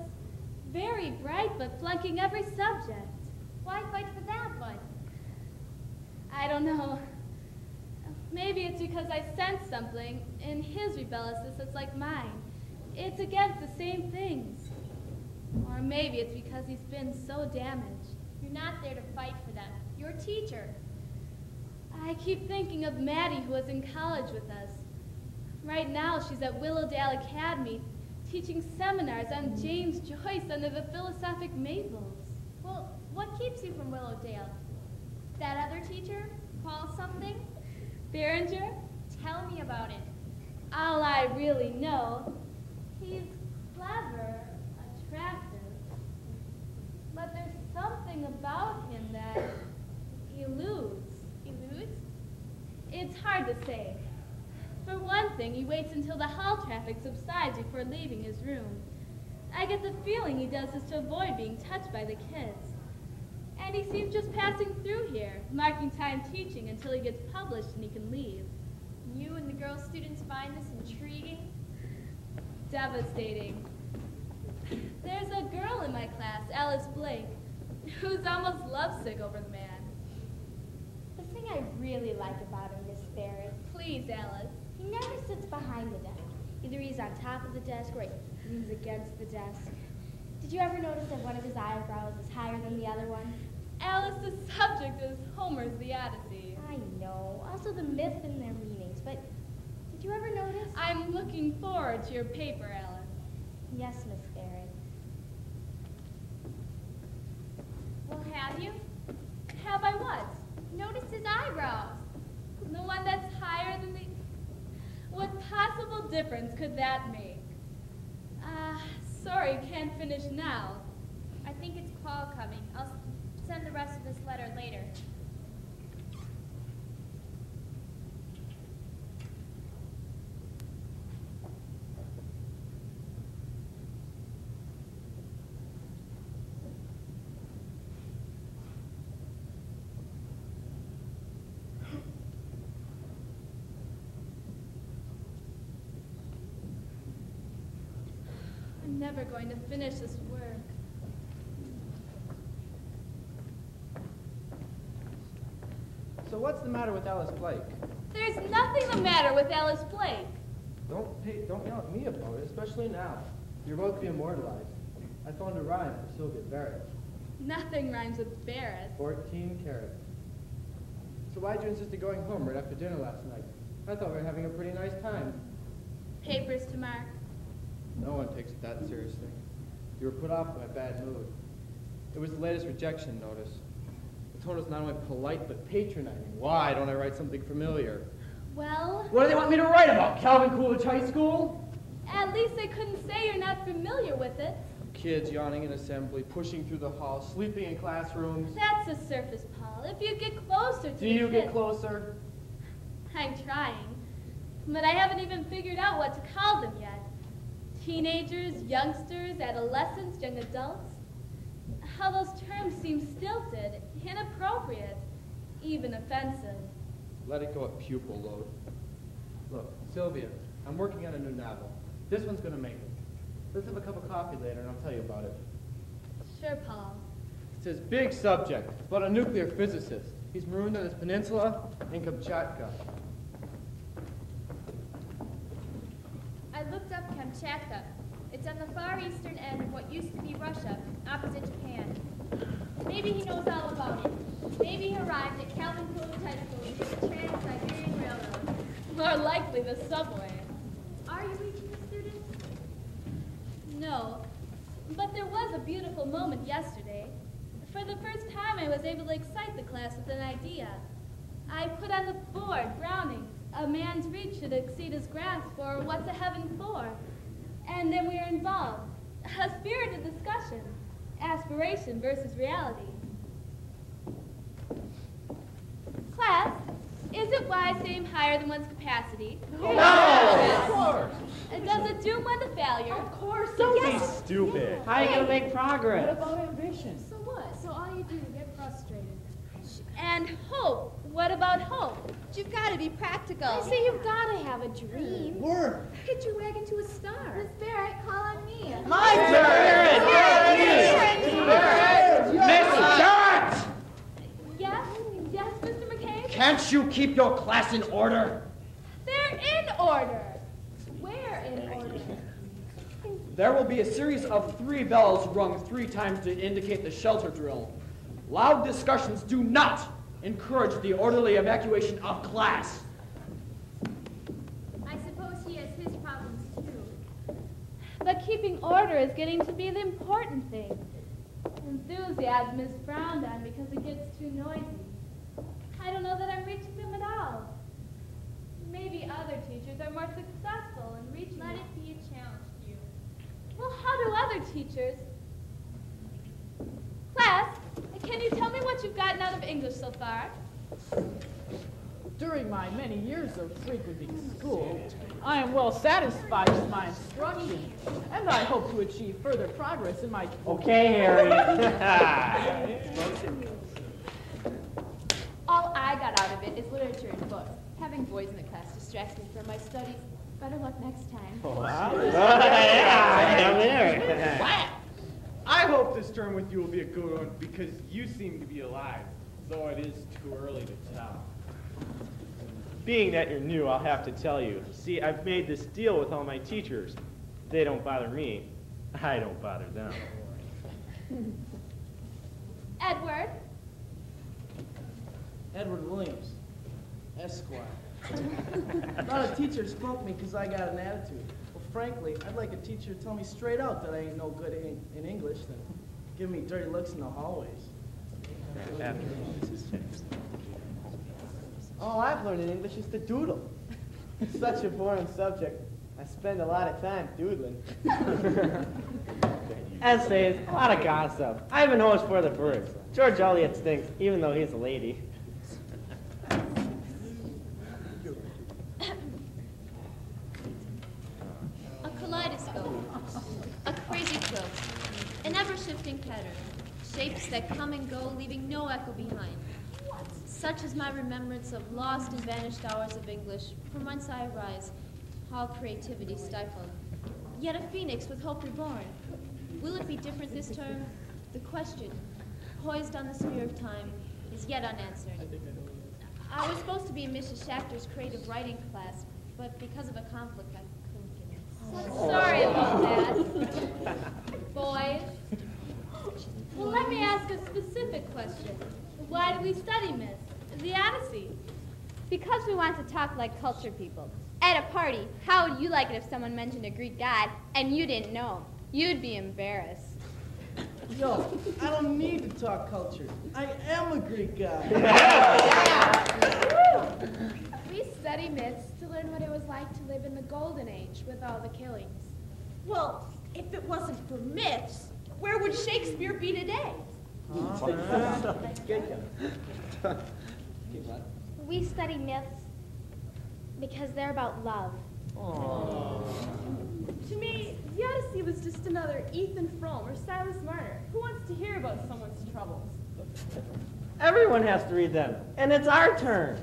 Speaker 3: very bright, but flunking every subject.
Speaker 11: Why fight for that one?
Speaker 3: I don't know. Maybe it's because I sense something in his rebelliousness that's like mine. It's against the same things. Or maybe it's because he's been so damaged.
Speaker 11: You're not there to fight for them. You're a teacher.
Speaker 3: I keep thinking of Maddie, who was in college with us. Right now, she's at Willowdale Academy, teaching seminars on James Joyce under the philosophic maples.
Speaker 11: Well, what keeps you from Willowdale? That other teacher? Paul something?
Speaker 3: Behringer?
Speaker 11: Tell me about it.
Speaker 3: All I really know, he's clever, attractive, but there's something about him that eludes.
Speaker 11: Eludes?
Speaker 3: It's hard to say. For one thing, he waits until the hall traffic subsides before leaving his room. I get the feeling he does this to avoid being touched by the kids. And he seems just passing through here, marking time teaching until he gets published and he can leave.
Speaker 11: You and the girl students find this intriguing?
Speaker 3: Devastating. There's a girl in my class, Alice Blake, who's almost lovesick over the man.
Speaker 15: The thing I really like about him, Miss Barrett.
Speaker 3: Please, Alice.
Speaker 15: He never sits behind the desk. Either he's on top of the desk or he leans against the desk. Did you ever notice that one of his eyebrows is higher than the other one?
Speaker 3: Alice, the subject is Homer's The Odyssey.
Speaker 15: I know. Also the myth and their meanings. But did you ever notice?
Speaker 3: I'm looking forward to your paper, Alice.
Speaker 15: Yes, Miss Barrett.
Speaker 11: Well, have you?
Speaker 3: Have I what?
Speaker 11: Noticed his eyebrows.
Speaker 3: The one that's higher than the... What possible difference could that make? Sorry, can't finish now.
Speaker 11: I think it's Paul coming. I'll send the rest of this letter later.
Speaker 3: I'm never going to finish this work.
Speaker 8: So what's the matter with Alice Blake?
Speaker 3: There's nothing the matter with Alice Blake.
Speaker 8: Don't yell at me about it, especially now. You're about to be immortalized. I found a rhyme for Sylvia Barrett.
Speaker 3: Nothing rhymes with Barrett.
Speaker 8: 14 carat. So why'd you insist on going home right after dinner last night? I thought we were having a pretty nice time.
Speaker 3: Papers to mark.
Speaker 8: No one takes it that seriously. You were put off by my bad mood. It was the latest rejection notice. The tone was not only polite, but patronizing. Why don't I write something familiar?
Speaker 3: Well...
Speaker 8: What do they want me to write about? Calvin Coolidge High School?
Speaker 3: At least they couldn't say you're not familiar with it.
Speaker 8: Kids yawning in assembly, pushing through the hall, sleeping in classrooms.
Speaker 3: That's the surface, Paul. If you get closer to
Speaker 8: Do you get closer?
Speaker 3: I'm trying. But I haven't even figured out what to call them yet. Teenagers, youngsters, adolescents, young adults. How those terms seem stilted, inappropriate, even offensive.
Speaker 8: Let it go at pupil load. Look, Sylvia, I'm working on a new novel. This one's gonna make it. Let's have a cup of coffee later and I'll tell you about it.
Speaker 3: Sure, Paul.
Speaker 8: It's his big subject. It's about a nuclear physicist. He's marooned on this peninsula in Kamchatka.
Speaker 11: I looked up Kamchatka. It's on the far eastern end of what used to be Russia, opposite Japan. Maybe he knows all about it. Maybe he arrived at Calvin Coolidge High School using the Trans-Siberian Railroad.
Speaker 3: More likely the subway.
Speaker 11: Are you reaching the students?
Speaker 3: No, but there was a beautiful moment yesterday. For the first time, I was able to excite the class with an idea. I put on the board Browning's "A man's reach should exceed his grasp," or "What's a heaven for?" And then we were involved. A spirited discussion. Aspiration versus reality. Class, Is it wise to aim higher than one's capacity?
Speaker 6: No! Of course.
Speaker 3: And does it doom one to failure?
Speaker 14: Of course.
Speaker 6: Don't
Speaker 14: yes.
Speaker 6: be stupid.
Speaker 7: How are you gonna make progress?
Speaker 4: What about ambition?
Speaker 11: So what? So all you do is get frustrated.
Speaker 3: And hope. What about hope? You've got to be practical.
Speaker 11: I say you've got to have a dream.
Speaker 4: Work.
Speaker 11: Get your wagon to a star. Miss Barrett, call on me.
Speaker 6: My turn! Miss Barrett!
Speaker 3: Yes? Yes, Mr. McCabe?
Speaker 7: Can't you keep your class in order?
Speaker 3: They're in order. Where in order?
Speaker 10: There will be a series of 3 bells rung 3 times to indicate the shelter drill. Loud discussions do not encourage the orderly evacuation of class.
Speaker 15: I suppose he has his problems too.
Speaker 3: But keeping order is getting to be the important thing. Enthusiasm is frowned on because it gets too noisy. I don't know that I'm reaching them at all. Maybe other teachers are more successful in reaching them.
Speaker 15: Let it be a challenge to you.
Speaker 3: Well, how do other teachers? Class, can you tell me what you've gotten out of English so far?
Speaker 16: During my many years of frequenting school, I am well satisfied with my instruction, and I hope to achieve further progress in my...
Speaker 7: Okay, Harry.
Speaker 17: All I got out of it is literature and books. Having boys in the class distracts me from my studies. Better luck next time.
Speaker 6: Wow.
Speaker 8: I hope this term with you will be a good one because you seem to be alive, though it is too early to tell.
Speaker 6: Being that you're new, I'll have to tell you. See, I've made this deal with all my teachers. They don't bother me. I don't bother them.
Speaker 3: Edward?
Speaker 9: Edward Williams, Esquire. A lot of teachers spoke me because I got an attitude. Well, frankly, I'd like a teacher to tell me straight out that I ain't no good in English than give me dirty looks in the hallways.
Speaker 8: All I've learned in English is to doodle. It's such a boring subject. I spend a lot of time doodling.
Speaker 7: Essays, a lot of gossip. Ivan Ho's for the birds. George Eliot stinks, even though he's a lady.
Speaker 18: A kaleidoscope, a crazy quilt, an ever-shifting pattern, shapes that come and go, leaving no echo behind. Such is my remembrance of lost and vanished hours of English, from whence I rise, all creativity stifled. Yet a phoenix with hope reborn. Will it be different this term? The question, poised on the sphere of time, is yet unanswered. I was supposed to be in Mrs. Schachter's creative writing class, but because of a conflict, I couldn't get in.
Speaker 3: Sorry about that. Boys? Well, let me ask a specific question. Why do we study myths? The Odyssey?
Speaker 15: Because we want to talk like cultured people. At a party, how would you like it if someone mentioned a Greek god and you didn't know? You'd be embarrassed.
Speaker 9: Yo, I don't need to talk culture. I am a Greek guy.
Speaker 11: We study myths to learn what it was like to live in the Golden Age with all the killings.
Speaker 14: Well, if it wasn't for myths, where would Shakespeare be today?
Speaker 15: We study myths because they're about love.
Speaker 2: To me, the Odyssey was just another Ethan Frome or Silas Marner. Who wants to hear about someone's troubles?
Speaker 7: Everyone has to read them, and it's our turn.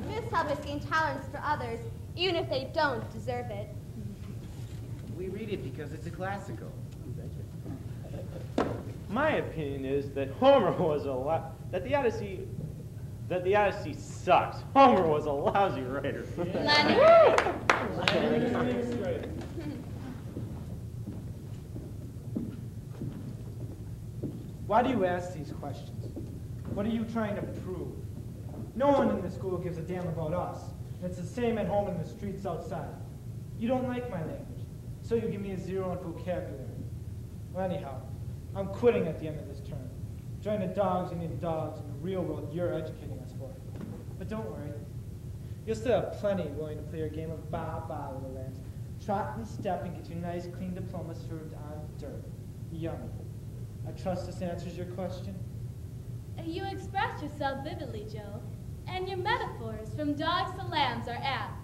Speaker 15: Myths help us gain tolerance for others, even if they don't deserve it.
Speaker 8: We read it because it's a classical.
Speaker 6: My opinion is that Homer was that the Odyssey sucks. Homer was a lousy writer.
Speaker 12: Why do you ask these questions? What are you trying to prove? No one in this school gives a damn about us. And it's the same at home in the streets outside. You don't like my language, so you give me a 0 on vocabulary. Well, anyhow, I'm quitting at the end of this term. Join the dogs and the dogs in the real world you're educating us for. But don't worry. You'll still have plenty willing to play your game of ba-ba, little lambs. Trot and step and get your nice, clean diploma served on dirt. Yummy. I trust this answers your question.
Speaker 3: You expressed yourself vividly, Joe. and your metaphors from dogs to lambs are apt.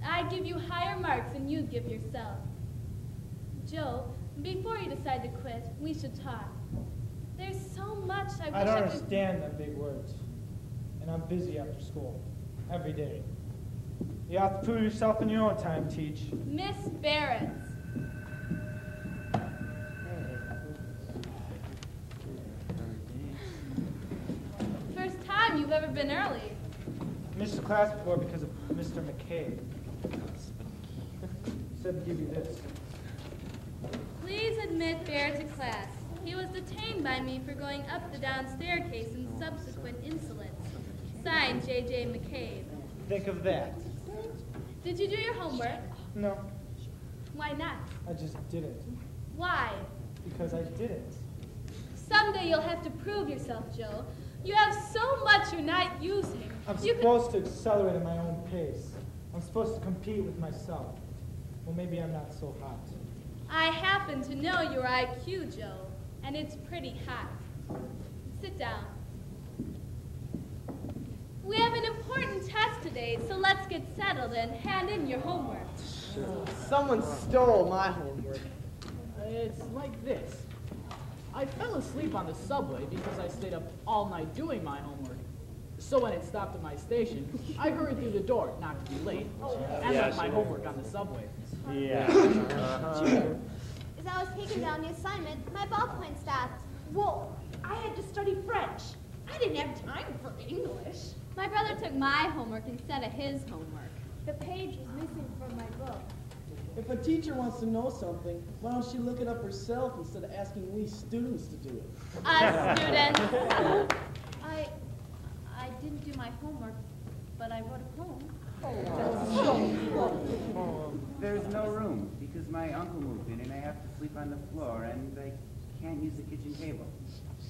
Speaker 3: I'd give you higher marks than you'd give yourself. Joe, before you decide to quit, we should talk. There's so much I wish
Speaker 12: I don't
Speaker 3: could...
Speaker 12: understand them big words. And I'm busy after school. Every day. You have to prove yourself in your own time, Teach.
Speaker 3: Miss Barrett. First time you've ever been early.
Speaker 12: Missed the class before because of Mr. McCabe. Said to give you this.
Speaker 3: Please admit Barrett to class. He was detained by me for going up the down staircase in subsequent insolence. Signed, J.J. McCabe.
Speaker 12: Think of that.
Speaker 3: Did you do your homework?
Speaker 12: No,
Speaker 3: Why not?
Speaker 12: I just didn't.
Speaker 3: Why?
Speaker 12: Because I didn't.
Speaker 3: Someday you'll have to prove yourself, Joe. You have so much you're not using.
Speaker 12: I'm
Speaker 3: You
Speaker 12: supposed to accelerate at my own pace. I'm supposed to compete with myself. Well, maybe I'm not so hot.
Speaker 3: I happen to know your IQ, Joe, and it's pretty hot. Sit down. We have an important test today, so let's get settled and hand in your homework.
Speaker 9: Someone stole my homework.
Speaker 16: It's like this. I fell asleep on the subway because I stayed up all night doing my homework. So when it stopped at my station, I hurried through the door, not to be late, and left my homework on the subway.
Speaker 6: Yeah.
Speaker 15: As I was taking down the assignment, my ballpoint stopped.
Speaker 14: Well, I had to study French. I didn't have time for English.
Speaker 18: My brother took my homework instead of his homework.
Speaker 15: The page was missing from my book.
Speaker 9: If a teacher wants to know something, why don't she look it up herself instead of asking we students to do it?
Speaker 3: Students.
Speaker 18: I didn't do my homework, but I wrote a poem.
Speaker 19: There's no room because my uncle moved in and I have to sleep on the floor and I can't use the kitchen table.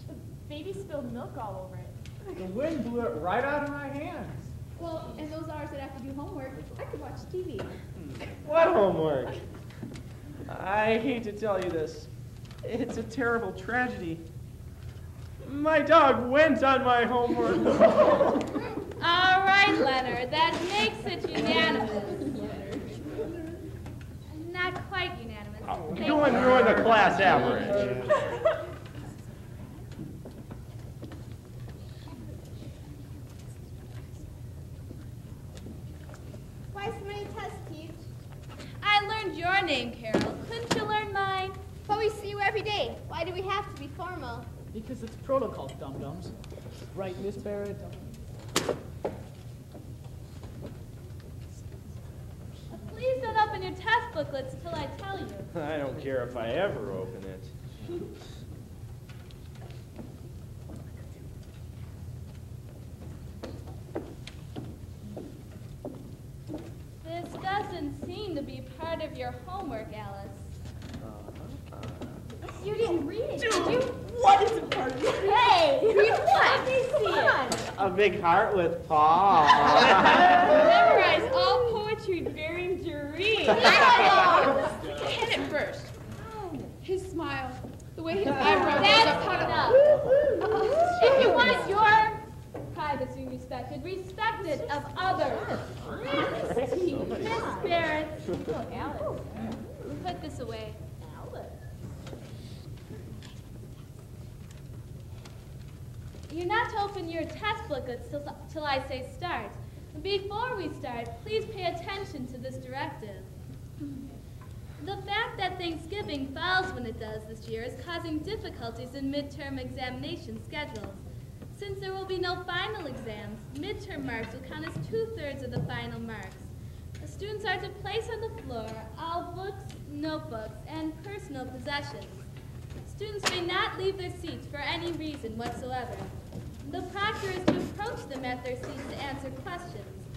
Speaker 2: The baby spilled milk all over it.
Speaker 6: The wind blew it right out of my hands.
Speaker 17: Well, in those hours that I have to do homework, I could watch TV.
Speaker 6: What homework? I hate to tell you this. It's a terrible tragedy. My dog went on my homework.
Speaker 3: All right, Leonard, that makes it unanimous. Not quite unanimous.
Speaker 6: You wouldn't ruin the class average.
Speaker 15: Why so many tests, Teach?
Speaker 3: I learned your name, Carol. Couldn't you learn mine?
Speaker 15: But we see you every day. Why do we have to be formal?
Speaker 16: Because it's protocol, dum-dums. Right, Miss Barrett?
Speaker 3: Please don't open your test booklets until I tell you.
Speaker 6: I don't care if I ever open it.
Speaker 3: This doesn't seem to be part of your homework, Alice.
Speaker 15: You didn't read it,
Speaker 14: Dude,
Speaker 15: did you?
Speaker 14: what is it part of you?
Speaker 15: Hey!
Speaker 14: Read what?
Speaker 15: Let me see it.
Speaker 6: A big heart with paws.
Speaker 2: Memorize all poetry bearing dreams.
Speaker 17: Hit it first. His smile, the way his eyebrows
Speaker 3: That's
Speaker 17: up on
Speaker 3: enough. If you want your privacy respected, respect it of others. Miss Barrett. Alice. Put this away. You're not to open your test booklets till I say start. Before we start, please pay attention to this directive. The fact that Thanksgiving falls when it does this year is causing difficulties in midterm examination schedules. Since there will be no final exams, midterm marks will count as 2/3 of the final marks. The students are to place on the floor all books, notebooks, and personal possessions. Students may not leave their seats for any reason whatsoever. The proctor is to approach them at their seats to answer questions.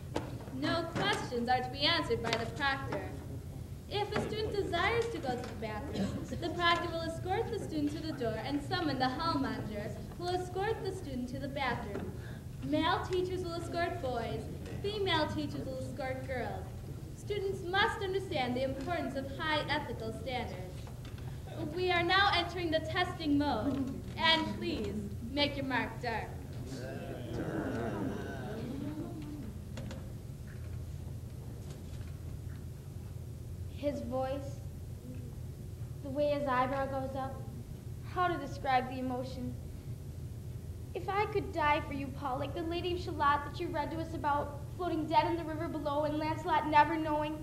Speaker 3: No questions are to be answered by the proctor. If a student desires to go to the bathroom, the proctor will escort the student to the door and summon the hall monitor, who will escort the student to the bathroom. Male teachers will escort boys, female teachers will escort girls. Students must understand the importance of high ethical standards. We are now entering the testing mode, and please, make your mark dark.
Speaker 15: His voice, the way his eyebrow goes up, how to describe the emotion. If I could die for you, Paul, like the Lady of Shalott that you read to us about, floating dead in the river below and Lancelot never knowing,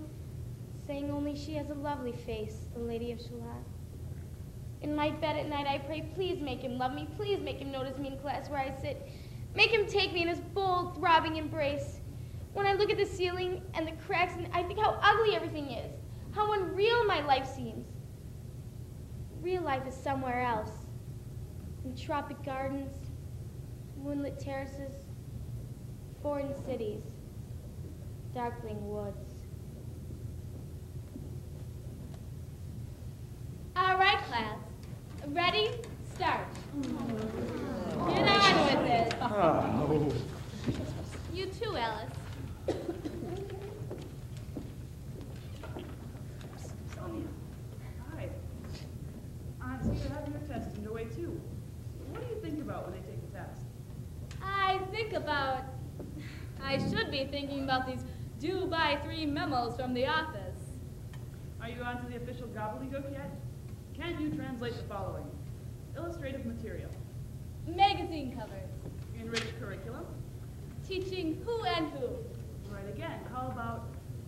Speaker 15: saying only she has a lovely face, the Lady of Shalott. In my bed at night I pray, please make him love me, please make him notice me in class where I sit. Make him take me in his bold, throbbing embrace. When I look at the ceiling and the cracks, and I think how ugly everything is, how unreal my life seems. Real life is somewhere else, in tropic gardens, moonlit terraces, foreign cities, darkling woods.
Speaker 3: All right, class. Ready? Start. Get on with it.
Speaker 5: Oh.
Speaker 18: You too, Alice.
Speaker 4: Hi. I see you're having your test underway too. What do you think about when they take the test?
Speaker 3: I should be thinking about these due by 3 memos from the office.
Speaker 4: Are you on to the official gobbledygook yet? Can you translate the following? Illustrative material.
Speaker 3: Magazine covers.
Speaker 4: Enriched curriculum.
Speaker 3: Teaching who and who.
Speaker 4: Right again. How about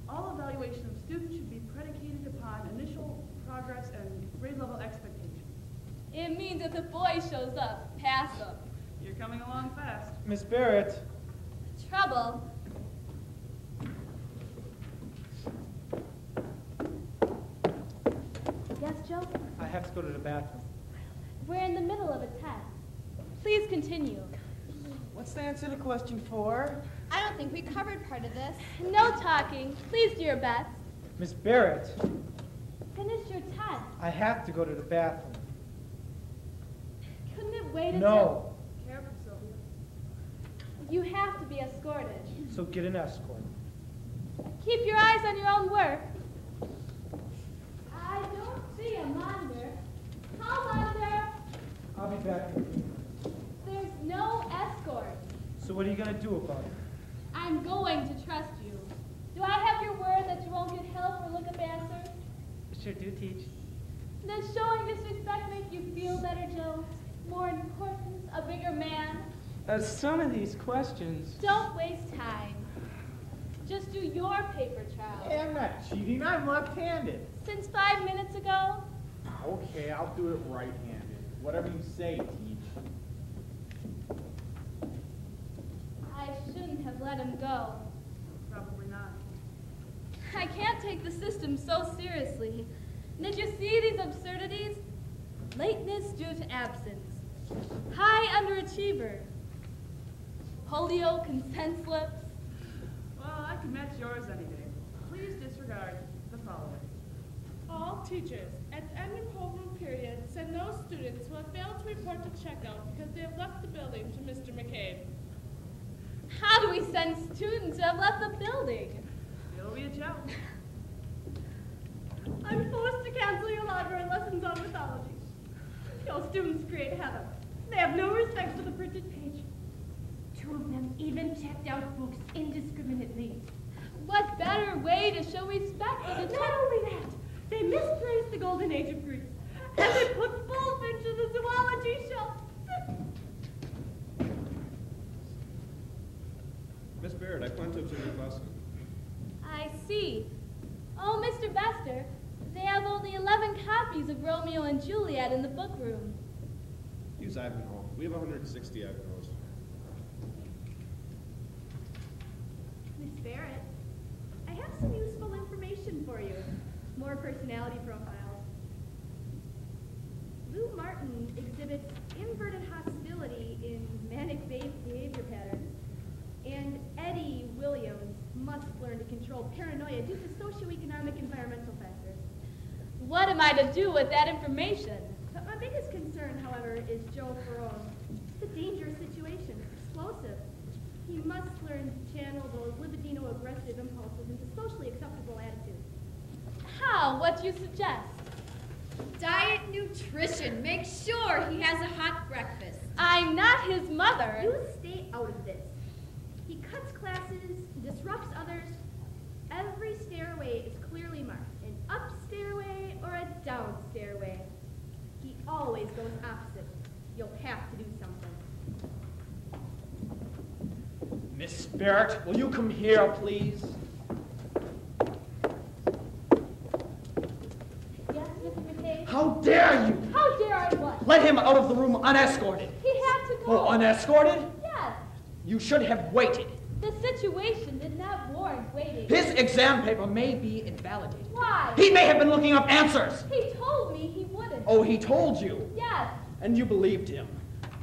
Speaker 4: all evaluation of students should be predicated upon initial progress and grade level expectations.
Speaker 3: It means if the boy shows up, pass him.
Speaker 4: You're coming along fast.
Speaker 12: Miss Barrett.
Speaker 3: Trouble.
Speaker 15: Yes, Joe?
Speaker 12: I have to go to the bathroom.
Speaker 15: We're in the middle of a test.
Speaker 3: Please continue.
Speaker 9: What's the answer to question 4?
Speaker 18: I don't think we covered part of this.
Speaker 3: No talking. Please do your best.
Speaker 12: Miss Barrett.
Speaker 15: Finish your test.
Speaker 12: I have to go to the bathroom.
Speaker 3: Couldn't it wait
Speaker 12: No.
Speaker 4: Careful, Sylvia.
Speaker 3: You have to be escorted.
Speaker 12: So get an escort.
Speaker 3: Keep your eyes on your own work. I don't see a monitor. Call monitor.
Speaker 12: I'll be back.
Speaker 3: There's no escort.
Speaker 12: So what are you going to do about it?
Speaker 3: I'm going to trust you. Do I have your word that you won't get help or look up answers?
Speaker 12: Sure do, teach.
Speaker 3: Does showing disrespect make you feel better, Joe? More important, a bigger man?
Speaker 12: Some of these questions...
Speaker 3: Don't waste time. Just do your paper trial.
Speaker 20: Hey, I'm not cheating. I'm left-handed.
Speaker 3: Since 5 minutes ago?
Speaker 20: Okay, I'll do it right-handed. Whatever you say, Teach.
Speaker 3: I shouldn't have let him go.
Speaker 4: Probably not.
Speaker 3: I can't take the system so seriously. Did you see these absurdities? Lateness due to absence. High underachiever. Polio consent slips.
Speaker 4: Well, I could match yours any day. Please disregard the following.
Speaker 2: All teachers, at the end of homeroom period, send those students who have failed to report to checkout because they have left the building to Mr. McCabe.
Speaker 3: How do we send students who have left the building?
Speaker 4: It'll be a challenge.
Speaker 21: I'm forced to cancel your library lessons on mythology. Your students create havoc. They have no respect for the printed page. 2 of them even checked out books indiscriminately.
Speaker 3: What better way to show respect for the
Speaker 21: Not only that, they misplaced the golden age of Greece, and they put bullfinch in the zoology shelf.
Speaker 13: Miss Barrett, I plan to observe your class.
Speaker 3: I see. Oh, Mr. Bester, they have only 11 copies of Romeo and Juliet in the book room.
Speaker 13: Use Ivanhoe. We have 160 Ivanhoes.
Speaker 21: Miss Barrett, I have some useful information for you. More personality profiles. Lou Martin exhibits inverted hostility in manic behavior patterns, and Eddie Williams must learn to control paranoia due to socioeconomic environmental factors.
Speaker 3: What am I to do with that information?
Speaker 21: But my biggest concern, however, is Joe Ferrone. It's a dangerous situation, explosive. He must learn to channel those libidino-aggressive impulses into socially acceptable attitudes.
Speaker 3: How? What do you suggest?
Speaker 18: Diet nutrition. Make sure he has a hot breakfast.
Speaker 3: I'm not his mother.
Speaker 21: You stay out of this. He cuts classes, disrupts others. Every stairway is clearly marked. An upstairs
Speaker 6: Barrett, will you come here, please?
Speaker 3: Yes, Mr. McCabe?
Speaker 6: How dare you?
Speaker 3: How dare I what?
Speaker 6: Let him out of the room unescorted.
Speaker 3: He had to go.
Speaker 6: Oh, unescorted?
Speaker 3: Yes.
Speaker 6: You should have waited.
Speaker 3: The situation did not warrant waiting.
Speaker 6: His exam paper may be invalidated.
Speaker 3: Why?
Speaker 6: He may have been looking up answers.
Speaker 3: He told me he wouldn't.
Speaker 6: Oh, he told you?
Speaker 3: Yes.
Speaker 6: And you believed him.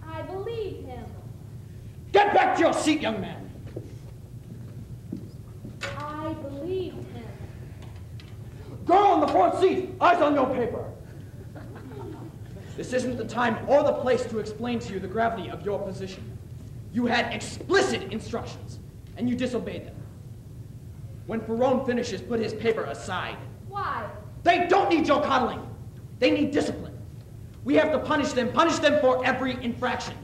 Speaker 3: I believe him.
Speaker 6: Get back to your seat, young man.
Speaker 3: I believed him.
Speaker 6: Girl on the front seat, eyes on your paper. This isn't the time or the place to explain to you the gravity of your position. You had explicit instructions, and you disobeyed them. When Perone finishes, put his paper aside.
Speaker 3: Why?
Speaker 6: They don't need your coddling. They need discipline. We have to punish them for every infraction.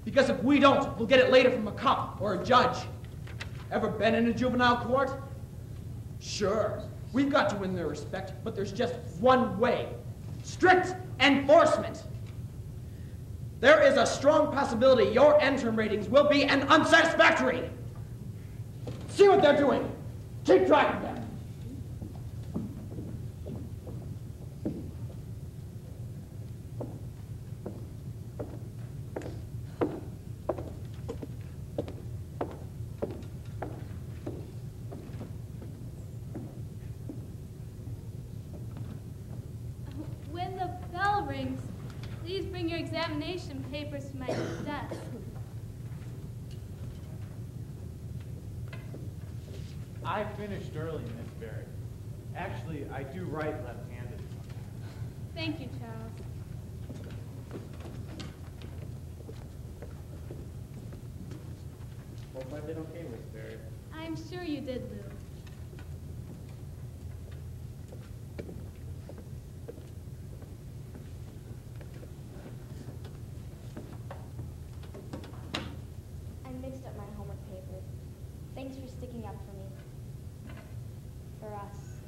Speaker 6: Because if we don't, we'll get it later from a cop or a judge. Ever been in a juvenile court? Sure, we've got to win their respect, but there's just one way. Strict enforcement. There is a strong possibility your end-term ratings will be an unsatisfactory. See what they're doing. Keep track of them.
Speaker 3: When the bell rings, please bring your examination papers to my desk.
Speaker 8: I finished early, Miss Barrett. Actually, I do write left-handed.
Speaker 3: Thank you, Charles.
Speaker 8: Hope I did okay, Miss Barrett.
Speaker 3: I'm sure you did, Lou.
Speaker 15: I mixed up my homework papers. Thanks for sticking up for me. For us.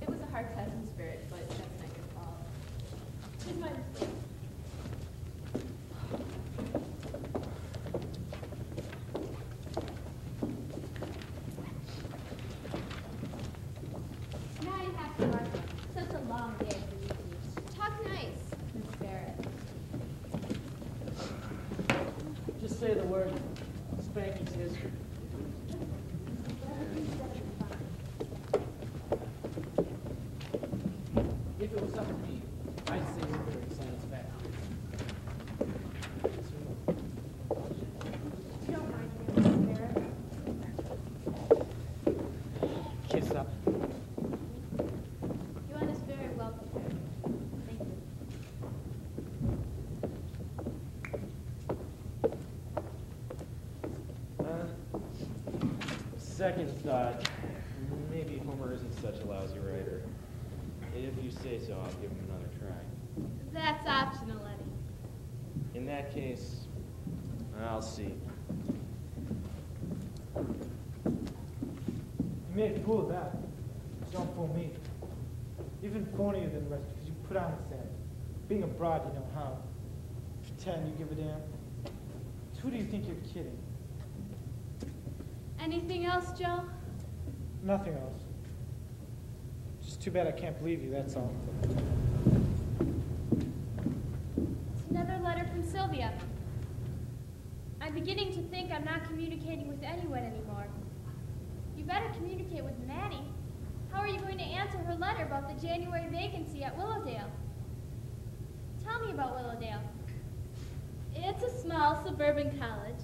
Speaker 17: It was a hard test in spirit, but that's not your fault. It's my mistake.
Speaker 3: Now you have to work. Such a long day for you two.
Speaker 17: Talk nice, Miss Barrett.
Speaker 9: Just say the word spanking's history. If it was up to me, I'd say we're very satisfactory.
Speaker 21: Don't mind me, Miss Barrett.
Speaker 6: Kiss up.
Speaker 3: You want us very well prepared. Thank you.
Speaker 8: Second thought, maybe Homer isn't such a lousy writer. If you say so, I'll give him another try.
Speaker 3: That's optional, Eddie.
Speaker 8: In that case, I'll see.
Speaker 12: You made a fool of that. Don't fool me. Even phonier than the rest because you put on a set. Being abroad, you know how. Pretend you give a damn. Who do you think you're kidding?
Speaker 3: Anything else, Joe?
Speaker 12: Nothing else. Just too bad I can't believe you, that's all.
Speaker 3: It's another letter from Sylvia. I'm beginning to think I'm not communicating with anyone anymore. You better communicate with Maddie. How are you going to answer her letter about the January vacancy at Willowdale? Tell me about Willowdale. It's a small suburban college.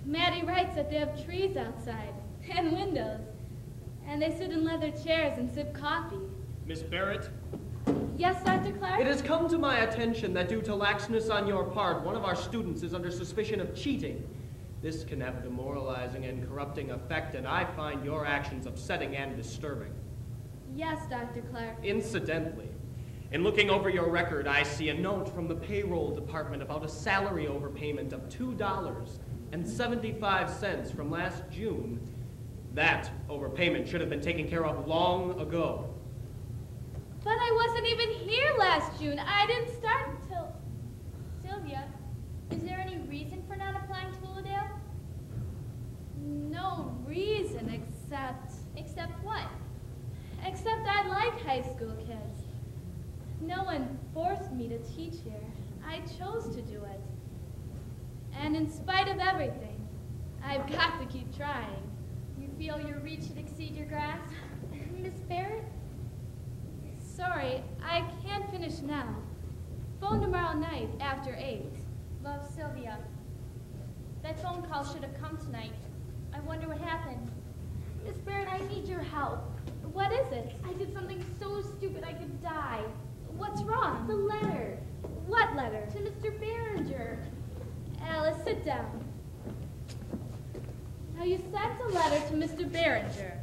Speaker 3: Maddie writes that they have trees outside and windows, and they sit in leather chairs and sip coffee.
Speaker 5: Miss Barrett,
Speaker 3: Yes, Dr. Clark?
Speaker 5: it has come to my attention that due to laxness on your part, one of our students is under suspicion of cheating. This can have a demoralizing and corrupting effect, and I find your actions upsetting and disturbing.
Speaker 3: Yes, Dr. Clark.
Speaker 5: Incidentally, in looking over your record, I see a note from the payroll department about a salary overpayment of $2.75 from last June. That overpayment should have been taken care of long ago.
Speaker 3: But I wasn't even here last June. I didn't start until...
Speaker 15: Sylvia, is there any reason for not applying to Willowdale?
Speaker 3: No reason except...
Speaker 15: Except what?
Speaker 3: Except I like high school kids. No one forced me to teach here. I chose to do it. And in spite of everything, I've got to keep trying.
Speaker 15: You feel your reach should exceed your grasp? Miss Barrett?
Speaker 3: Sorry, I can't finish now. Phone tomorrow night after 8.
Speaker 15: Love, Sylvia. That phone call should have come tonight. I wonder what happened.
Speaker 3: Miss Barrett, I need your help. What is it?
Speaker 15: I did something so stupid I could die.
Speaker 3: What's wrong?
Speaker 15: The letter.
Speaker 3: What letter?
Speaker 15: To Mr. Behringer.
Speaker 3: Alice, sit down. Now, you sent a letter to Mr. Behringer.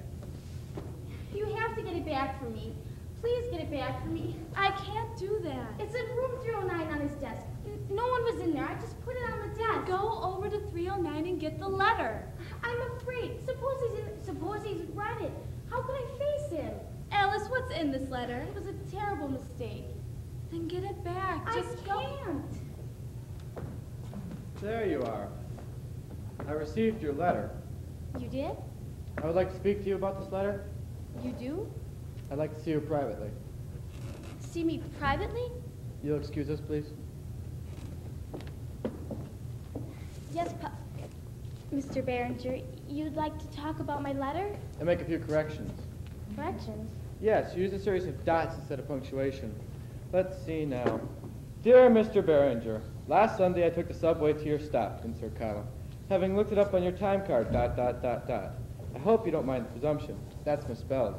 Speaker 15: You have to get it back for me. Please get it back for me.
Speaker 3: I can't do that.
Speaker 15: It's in room 309 on his desk. No one was in there. I just put it on the desk.
Speaker 3: Go over to 309 and get the letter.
Speaker 15: I'm afraid. Suppose he's read it. How could I face him?
Speaker 3: Alice, what's in this letter?
Speaker 15: It was a terrible mistake.
Speaker 3: Then get it back. Just
Speaker 15: I can't.
Speaker 8: There you are. I received your letter.
Speaker 15: You did?
Speaker 8: I would like to speak to you about this letter.
Speaker 15: You do?
Speaker 8: I'd like to see you privately.
Speaker 15: See me privately?
Speaker 8: You'll excuse us, please?
Speaker 15: Yes, Mr. Behringer, you'd like to talk about my letter?
Speaker 8: And make a few corrections.
Speaker 15: Corrections?
Speaker 8: Yes, use a series of dots instead of punctuation. Let's see now. Dear Mr. Behringer, last Sunday I took the subway to your stop, insert comma. Having looked it up on your time card, ... I hope you don't mind the presumption. That's misspelled.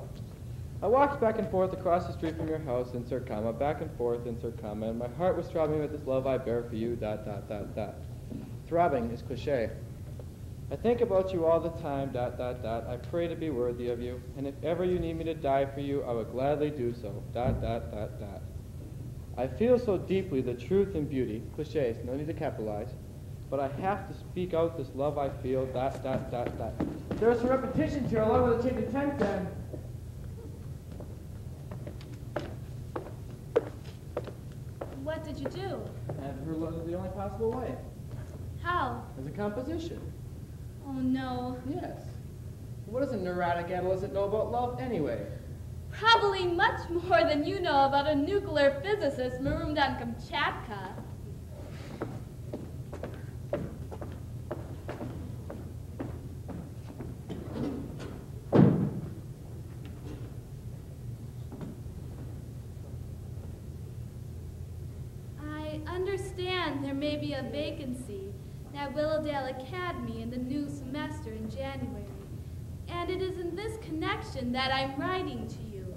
Speaker 8: I walked back and forth across the street from your house, insert comma, back and forth, insert comma, and my heart was throbbing with this love I bear for you, ... Throbbing is cliche. I think about you all the time, ... I pray to be worthy of you, and if ever you need me to die for you, I would gladly do so, ... I feel so deeply the truth and beauty, cliches, no need to capitalize, but I have to speak out this love I feel, ... There are some repetitions here along with the change of tense and...
Speaker 3: What did you do?
Speaker 8: And her love is the only possible way.
Speaker 3: How?
Speaker 8: As a composition.
Speaker 3: Oh, no.
Speaker 8: Yes. What does a neurotic adolescent know about love anyway?
Speaker 3: Probably much more than you know about a nuclear physicist marooned on Kamchatka. I understand there may be a vacancy at Willowdale Academy in the new semester in January, and it is in this connection that I'm writing to you.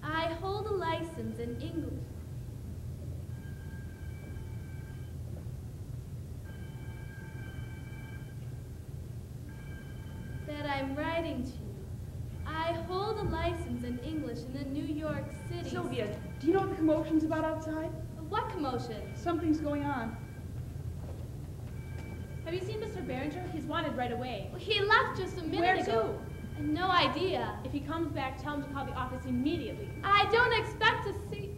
Speaker 3: I hold a license in English. That I'm writing to you. I hold a license in English in the New York City.
Speaker 4: Sylvia, do you know what the commotion's about outside?
Speaker 3: What commotion?
Speaker 4: Something's going on.
Speaker 21: Have you seen Mr. Behringer? He's wanted right away.
Speaker 3: He left just a minute ago.
Speaker 21: Where to?
Speaker 3: No idea.
Speaker 21: If he comes back, tell him to call the office immediately.
Speaker 3: I don't expect to see...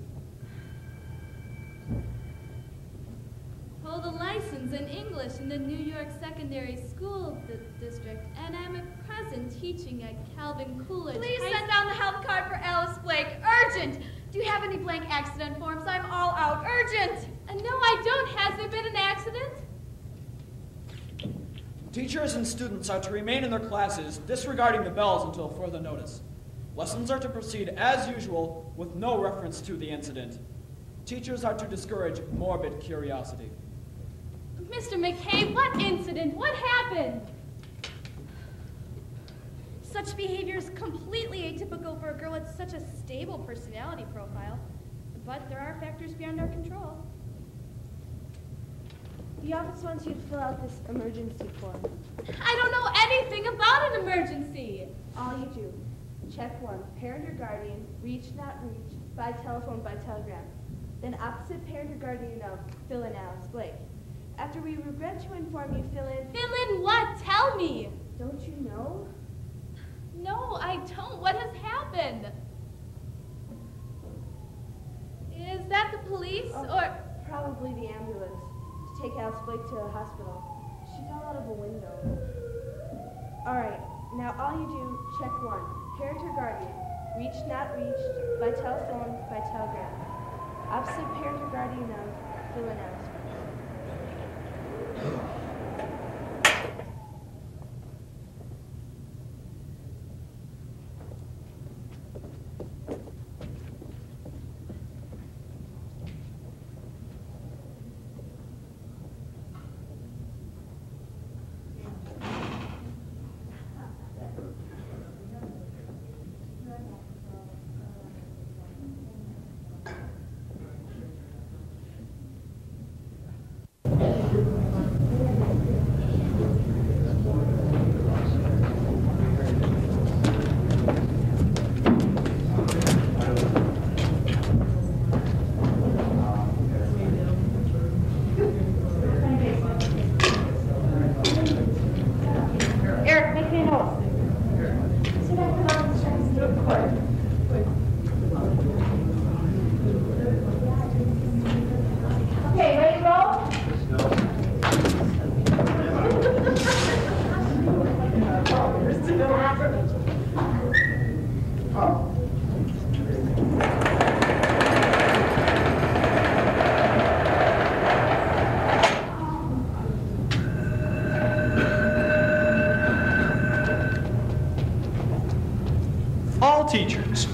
Speaker 3: Hold a license in English in the New York Secondary School District, and I'm at present teaching at Calvin Coolidge.
Speaker 14: Please send down the health card for Alice Blake. Urgent! Do you have any blank accident forms? I'm all out. Urgent!
Speaker 3: No, I don't. Has there been an accident?
Speaker 10: Teachers and students are to remain in their classes, disregarding the bells until further notice. Lessons are to proceed as usual, with no reference to the incident. Teachers are to discourage morbid curiosity.
Speaker 3: Mr. McKay, what incident? What happened?
Speaker 11: Such behavior is completely atypical for a girl with such a stable personality profile. But there are factors beyond our control.
Speaker 1: The office wants you to fill out this emergency form.
Speaker 3: I don't know anything about an emergency.
Speaker 1: All you do. Check 1, parent or guardian, reach, not reach, by telephone, by telegram. Then opposite parent or guardian of, fill in Alice Blake. After we regret to inform you, fill in...
Speaker 3: Fill in what? Tell me.
Speaker 1: Don't you know?
Speaker 3: No, I don't. What has happened? Is that the police or?
Speaker 1: Probably the ambulance to take Alice Blake to the hospital. She fell out of a window. All right, now all you do, check 1. Parent or guardian. Reached, not reached, by telephone, by telegram. Opposite parent or guardian of, fill in Alice.
Speaker 5: Teachers.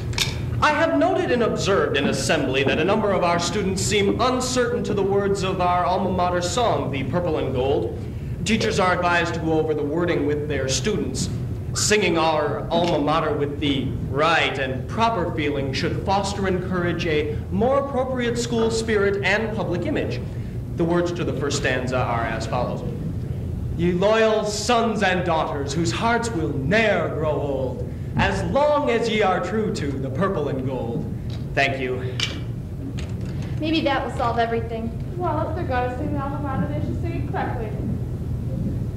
Speaker 5: I have noted and observed in assembly that a number of our students seem uncertain to the words of our alma mater song, The Purple and Gold. Teachers are advised to go over the wording with their students. Singing our alma mater with the right and proper feeling should foster and encourage a more appropriate school spirit and public image. The words to the first stanza are as follows. Ye loyal sons and daughters, whose hearts will ne'er grow old, as long as ye are true to the purple and gold. Thank you.
Speaker 3: Maybe that will solve everything.
Speaker 2: Well, if they're going to sing the alma mater, they should sing it correctly.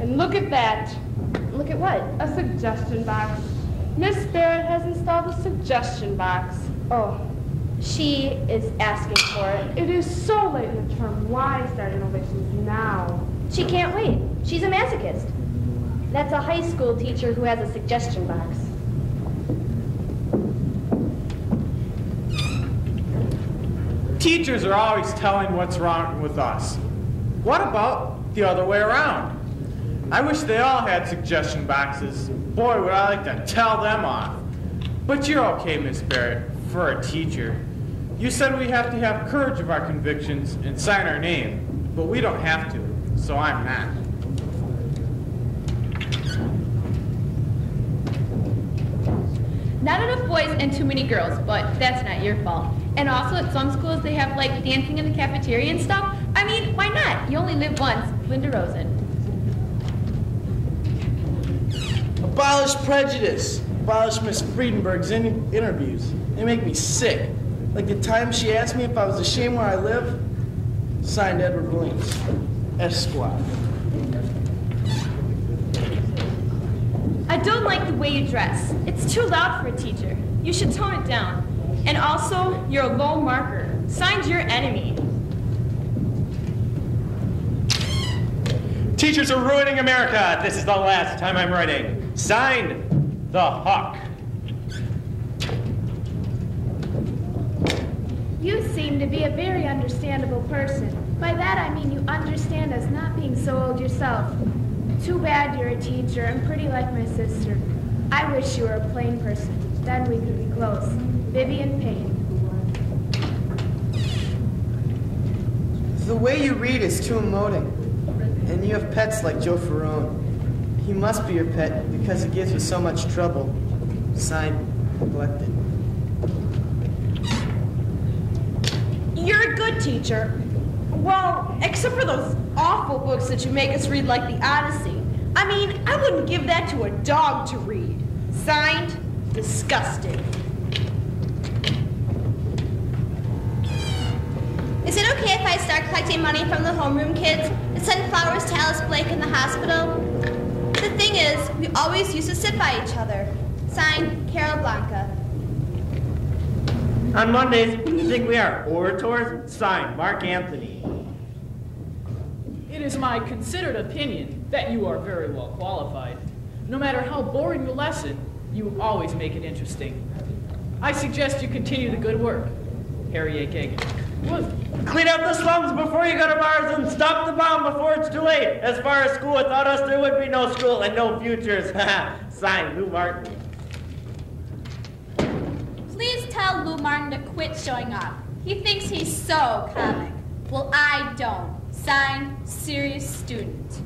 Speaker 2: And look at that.
Speaker 3: Look at what?
Speaker 2: A suggestion box. Miss Barrett has installed a suggestion box.
Speaker 3: Oh, she is asking for it.
Speaker 2: It is so late in the term. Why start innovations now?
Speaker 3: She can't wait. She's a masochist. That's a high school teacher who has a suggestion box.
Speaker 20: Teachers are always telling what's wrong with us. What about the other way around? I wish they all had suggestion boxes. Boy, would I like to tell them off. But you're okay, Miss Barrett, for a teacher. You said we have to have courage of our convictions and sign our name, but we don't have to, so I'm not.
Speaker 7: Not enough boys and too many girls, but that's not your fault. And also at some schools they have like dancing in the cafeteria and stuff. I mean, why not? You only live once. Linda Rosen.
Speaker 9: Abolish prejudice. Abolish Miss Friedenberg's interviews. They make me sick. Like the time she asked me if I was ashamed where I live. Signed, Edward Williams, Esquire.
Speaker 7: I don't like the way you dress. It's too loud for a teacher. You should tone it down. And also, you're a low marker. Signed, your enemy.
Speaker 5: Teachers are ruining America. This is the last time I'm writing. Signed, The Hawk.
Speaker 15: You seem to be a very understandable person. By that I mean you understand us not being so old yourself. Too bad you're a teacher and pretty like my sister. I wish you were a plain person. Then we could be close. Vivian Payne.
Speaker 9: The way you read is too emoting. And you have pets like Joe Ferrone. He must be your pet because he gives you so much trouble. Signed, Neglected.
Speaker 14: You're a good teacher. Well, except for those awful books that you make us read like the Odyssey. I mean, I wouldn't give that to a dog to read. Signed, Disgusting.
Speaker 22: Is it okay if I start collecting money from the homeroom kids and send flowers to Alice Blake in the hospital? The thing
Speaker 16: thing is, we always used to sit by each other. Signed, Carol Blanca.
Speaker 19: On Mondays, you think we are orators? Signed, Mark Anthony.
Speaker 4: It is my considered opinion that you are very well qualified. No matter how boring the lesson, you always make it interesting. I suggest you continue the good work. Harry A. Kagan.
Speaker 19: Clean up the slums before you go to Mars and stop the bomb before it's too late. As far as school, without us there would be no school and no futures. Signed, Lou Martin.
Speaker 23: Please tell Lou Martin to quit showing off. He thinks he's so comic. Well, I don't. Signed, serious student.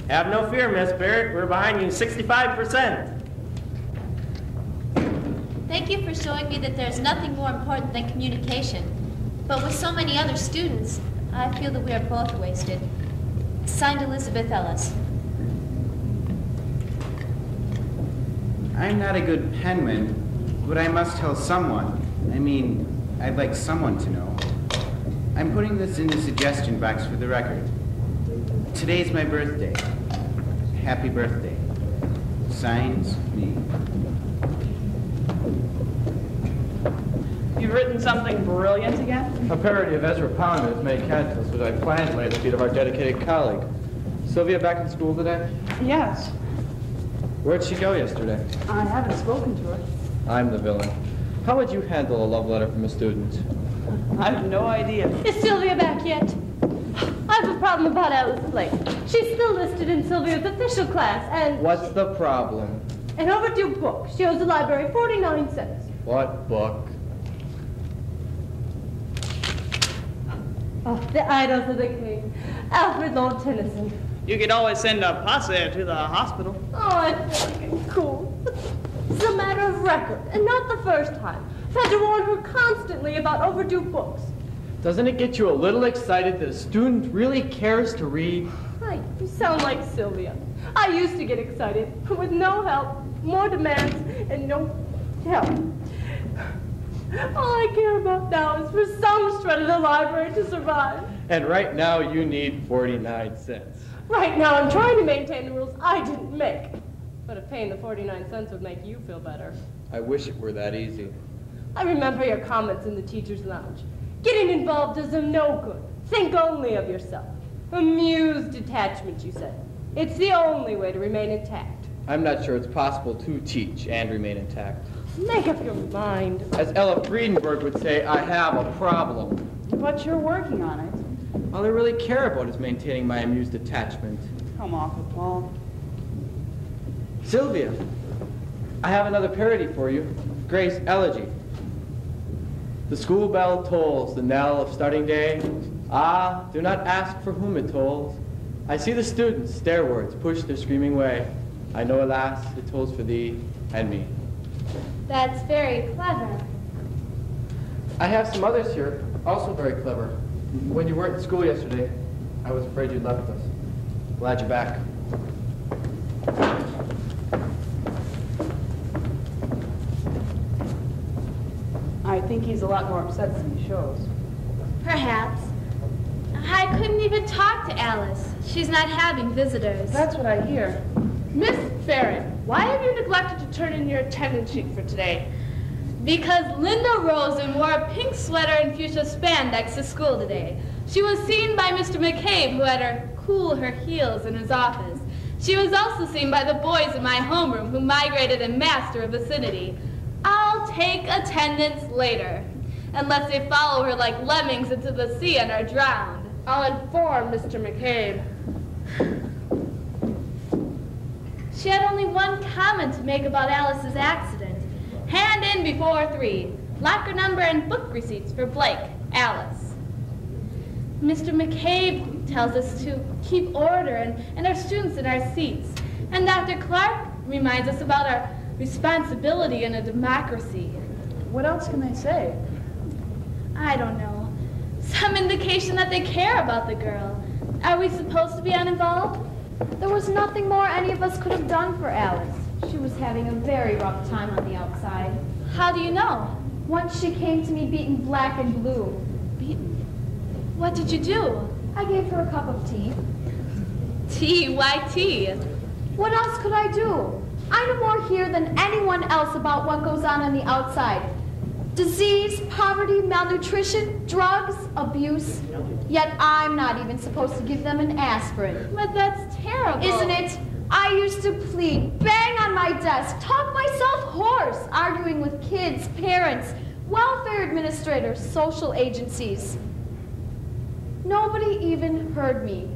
Speaker 19: Have no fear, Miss Barrett. We're behind you 65%.
Speaker 18: Thank you for showing me that there's nothing more important than communication. But with so many other students, I feel that we are both wasted. Signed, Elizabeth Ellis.
Speaker 24: I'm not a good penman, but I must tell someone. I mean, I'd like someone to know. I'm putting this in the suggestion box for the record. Today's my birthday. Happy birthday. Signs, me.
Speaker 4: You've written something brilliant again?
Speaker 8: A parody of Ezra Pound and his May Cantos, which I planned to lay at the feet of our dedicated colleague. Sylvia back in school today?
Speaker 4: Yes.
Speaker 8: Where'd she go yesterday?
Speaker 4: I haven't spoken to her.
Speaker 8: I'm the villain. How would you handle a love letter from a student?
Speaker 4: I have no idea.
Speaker 3: Is Sylvia back yet? I have a problem about Alice Blake. She's still listed in Sylvia's official class, and...
Speaker 8: What's the problem?
Speaker 3: An overdue book. She owes the library 49 cents.
Speaker 8: What book?
Speaker 3: Oh, the Idols of the King. Alfred Lord Tennyson.
Speaker 4: You could always send a posse to the hospital.
Speaker 3: Oh, I feel like it's cool. It's a matter of record, and not the first time. I've had to warn her constantly about overdue books.
Speaker 8: Doesn't it get you a little excited that a student really cares to read?
Speaker 3: Hi, you sound like Sylvia. I used to get excited, with no help, more demands, and no help. All I care about now is for some shred of the library to survive.
Speaker 8: And right now you need 49 cents.
Speaker 3: Right now I'm trying to maintain the rules I didn't make. But if paying the 49 cents would make you feel better.
Speaker 8: I wish it were that easy.
Speaker 3: I remember your comments in the teacher's lounge. Getting involved does them no good. Think only of yourself. Amused detachment, you said. It's the only way to remain intact.
Speaker 8: I'm not sure it's possible to teach and remain intact.
Speaker 3: Make up your mind.
Speaker 8: As Ella Friedenberg would say, I have a problem.
Speaker 4: But you're working on it.
Speaker 8: All I really care about is maintaining my amused detachment.
Speaker 4: Come off it, Paul.
Speaker 8: Sylvia, I have another parody for you. Grace Elegy. The school bell tolls the knell of starting day. Ah, do not ask for whom it tolls. I see the students stairwards push their screaming way. I know, alas, it tolls for thee and me.
Speaker 15: That's very clever.
Speaker 8: I have some others here, also very clever. When you weren't in school yesterday, I was afraid you'd left us. Glad you're back.
Speaker 4: I think he's a lot more upset than he shows.
Speaker 3: Perhaps. I couldn't even talk to Alice. She's not having visitors.
Speaker 2: That's what I hear. Miss Barrett, why have you neglected to turn in your attendance sheet for today?
Speaker 3: Because Linda Rosen wore a pink sweater and fuchsia spandex to school today. She was seen by Mr. McCabe, who had her cool her heels in his office. She was also seen by the boys in my homeroom, who migrated in master of vicinity. I'll take attendance later, unless they follow her like lemmings into the sea and are drowned.
Speaker 2: I'll inform Mr. McCabe.
Speaker 3: She had only one comment to make about Alice's accident. Hand in before 3. Locker number and book receipts for Blake, Alice. Mr. McCabe tells us to keep order and our students in our seats. And Dr. Clark reminds us about our responsibility in a democracy.
Speaker 4: What else can they say?
Speaker 3: I don't know. Some indication that they care about the girl. Are we supposed to be uninvolved?
Speaker 15: There was nothing more any of us could have done for Alice. She was having a very rough time on the outside.
Speaker 3: How do you know?
Speaker 15: Once she came to me beaten black and blue.
Speaker 3: Beaten? What did you do?
Speaker 15: I gave her a cup of tea.
Speaker 3: Tea, why tea?
Speaker 15: What else could I do? I know more here than anyone else about what goes on the outside. Disease, poverty, malnutrition, drugs, abuse. Yet I'm not even supposed to give them an aspirin.
Speaker 3: But that's terrible.
Speaker 15: Isn't it? I used to plead, bang on my desk, talk myself hoarse, arguing with kids, parents, welfare administrators, social agencies. Nobody even heard me.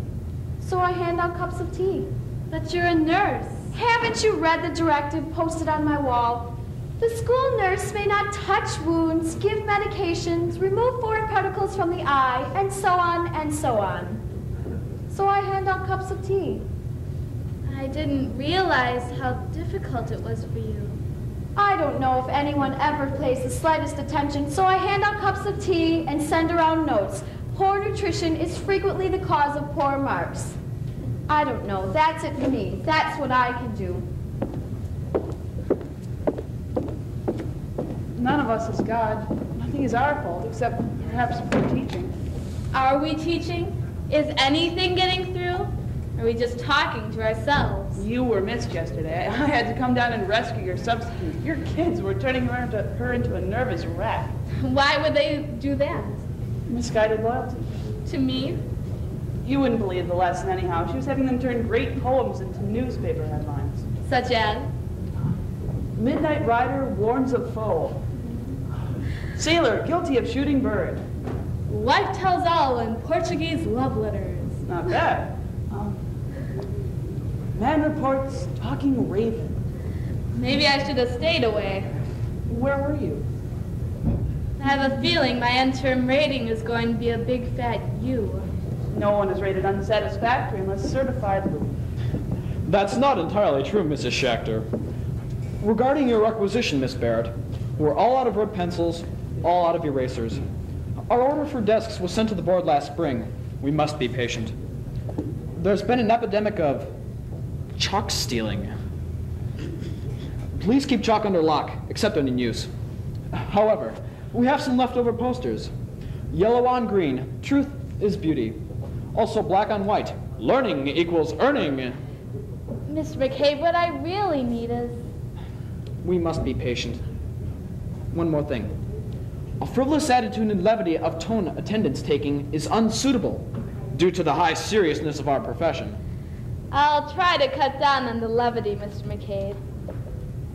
Speaker 15: So I hand out cups of tea.
Speaker 3: But you're a nurse.
Speaker 15: Haven't you read the directive posted on my wall? The school nurse may not touch wounds, give medications, remove foreign particles from the eye, and so on and so on. So I hand out cups of tea.
Speaker 3: I didn't realize how difficult it was for you.
Speaker 15: I don't know if anyone ever pays the slightest attention, so I hand out cups of tea and send around notes. Poor nutrition is frequently the cause of poor marks. I don't know. That's it for me. That's what I can do.
Speaker 4: None of us is God. Nothing is our fault, except perhaps poor teaching.
Speaker 3: Are we teaching? Is anything getting through? Or are we just talking to ourselves?
Speaker 4: You were missed yesterday. I had to come down and rescue your substitute. Your kids were turning her into a nervous wreck.
Speaker 3: Why would they do that?
Speaker 4: Misguided loyalty.
Speaker 3: To me?
Speaker 4: You wouldn't believe the lesson anyhow. She was having them turn great poems into newspaper headlines.
Speaker 3: Such as?
Speaker 4: Midnight Rider warns of foe. Sailor guilty of shooting bird.
Speaker 3: Wife tells all in Portuguese love letters.
Speaker 4: Not bad. Man reports talking raven.
Speaker 3: Maybe I should have stayed away.
Speaker 4: Where were you?
Speaker 3: I have a feeling my end-term rating is going to be a big fat U.
Speaker 4: No one is rated unsatisfactory unless certified loop.
Speaker 6: That's not entirely true, Mrs. Schachter. Regarding your requisition, Miss Barrett, we're all out of red pencils, all out of erasers. Our order for desks was sent to the board last spring. We must be patient. There's been an epidemic of chalk stealing. Please keep chalk under lock, except when in use. However, we have some leftover posters. Yellow on green, truth is beauty. Also black on white, learning equals earning.
Speaker 3: Mr. McCabe, what I really need is...
Speaker 6: We must be patient. One more thing. A frivolous attitude and levity of tone attendance taking is unsuitable due to the high seriousness of our profession.
Speaker 3: I'll try to cut down on the levity, Mr. McCabe.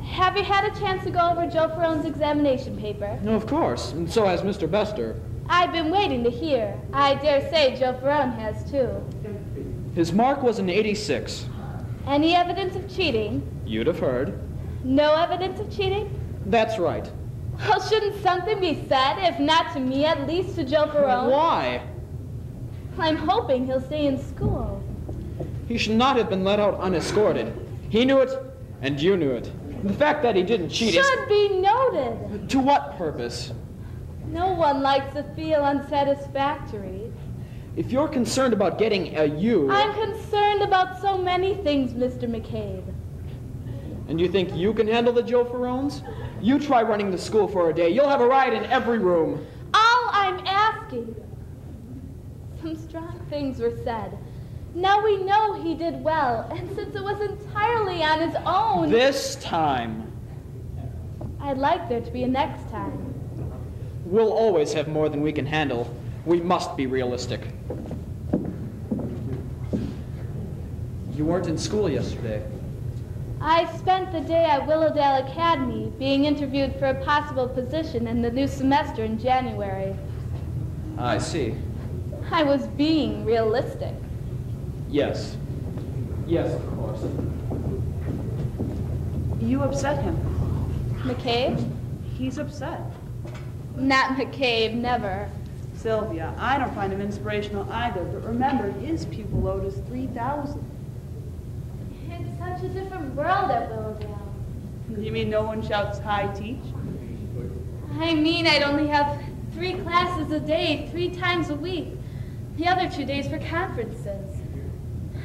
Speaker 3: Have you had a chance to go over Joe Ferrone's examination paper?
Speaker 6: No, of course, and so has Mr. Bester.
Speaker 3: I've been waiting to hear. I dare say Joe Ferrone has too.
Speaker 6: His mark was an 86.
Speaker 3: Any evidence of cheating?
Speaker 6: You'd have heard.
Speaker 3: No evidence of cheating?
Speaker 6: That's right.
Speaker 3: Well, shouldn't something be said, if not to me, at least to Joe Ferrone?
Speaker 6: Why?
Speaker 3: I'm hoping he'll stay in school.
Speaker 6: He should not have been let out unescorted. He knew it, and you knew it. The fact that he didn't cheat
Speaker 3: should be noted.
Speaker 6: To what purpose?
Speaker 3: No one likes to feel unsatisfactory.
Speaker 6: If you're concerned about getting a U...
Speaker 3: I'm concerned about so many things, Mr. McCabe.
Speaker 6: And you think you can handle the Joe Ferrones? You try running the school for a day. You'll have a riot in every room.
Speaker 3: All I'm asking... Some strong things were said. Now we know he did well, and since it was entirely on his own...
Speaker 6: This time.
Speaker 3: I'd like there to be a next time.
Speaker 6: We'll always have more than we can handle. We must be realistic. You weren't in school yesterday.
Speaker 3: I spent the day at Willowdale Academy being interviewed for a possible position in the new semester in January.
Speaker 6: I see.
Speaker 3: I was being realistic.
Speaker 6: Yes. Yes, of course.
Speaker 4: You upset him.
Speaker 3: McCabe?
Speaker 4: He's upset.
Speaker 3: Not McCabe, never.
Speaker 4: Sylvia, I don't find him inspirational either, but remember, his pupil load is 3,000.
Speaker 3: It's such a different world at Willowdale.
Speaker 4: You mean no one shouts, "Hi, teach"?
Speaker 3: I mean I'd only have 3 classes a day, 3 times a week. The other 2 days for conferences.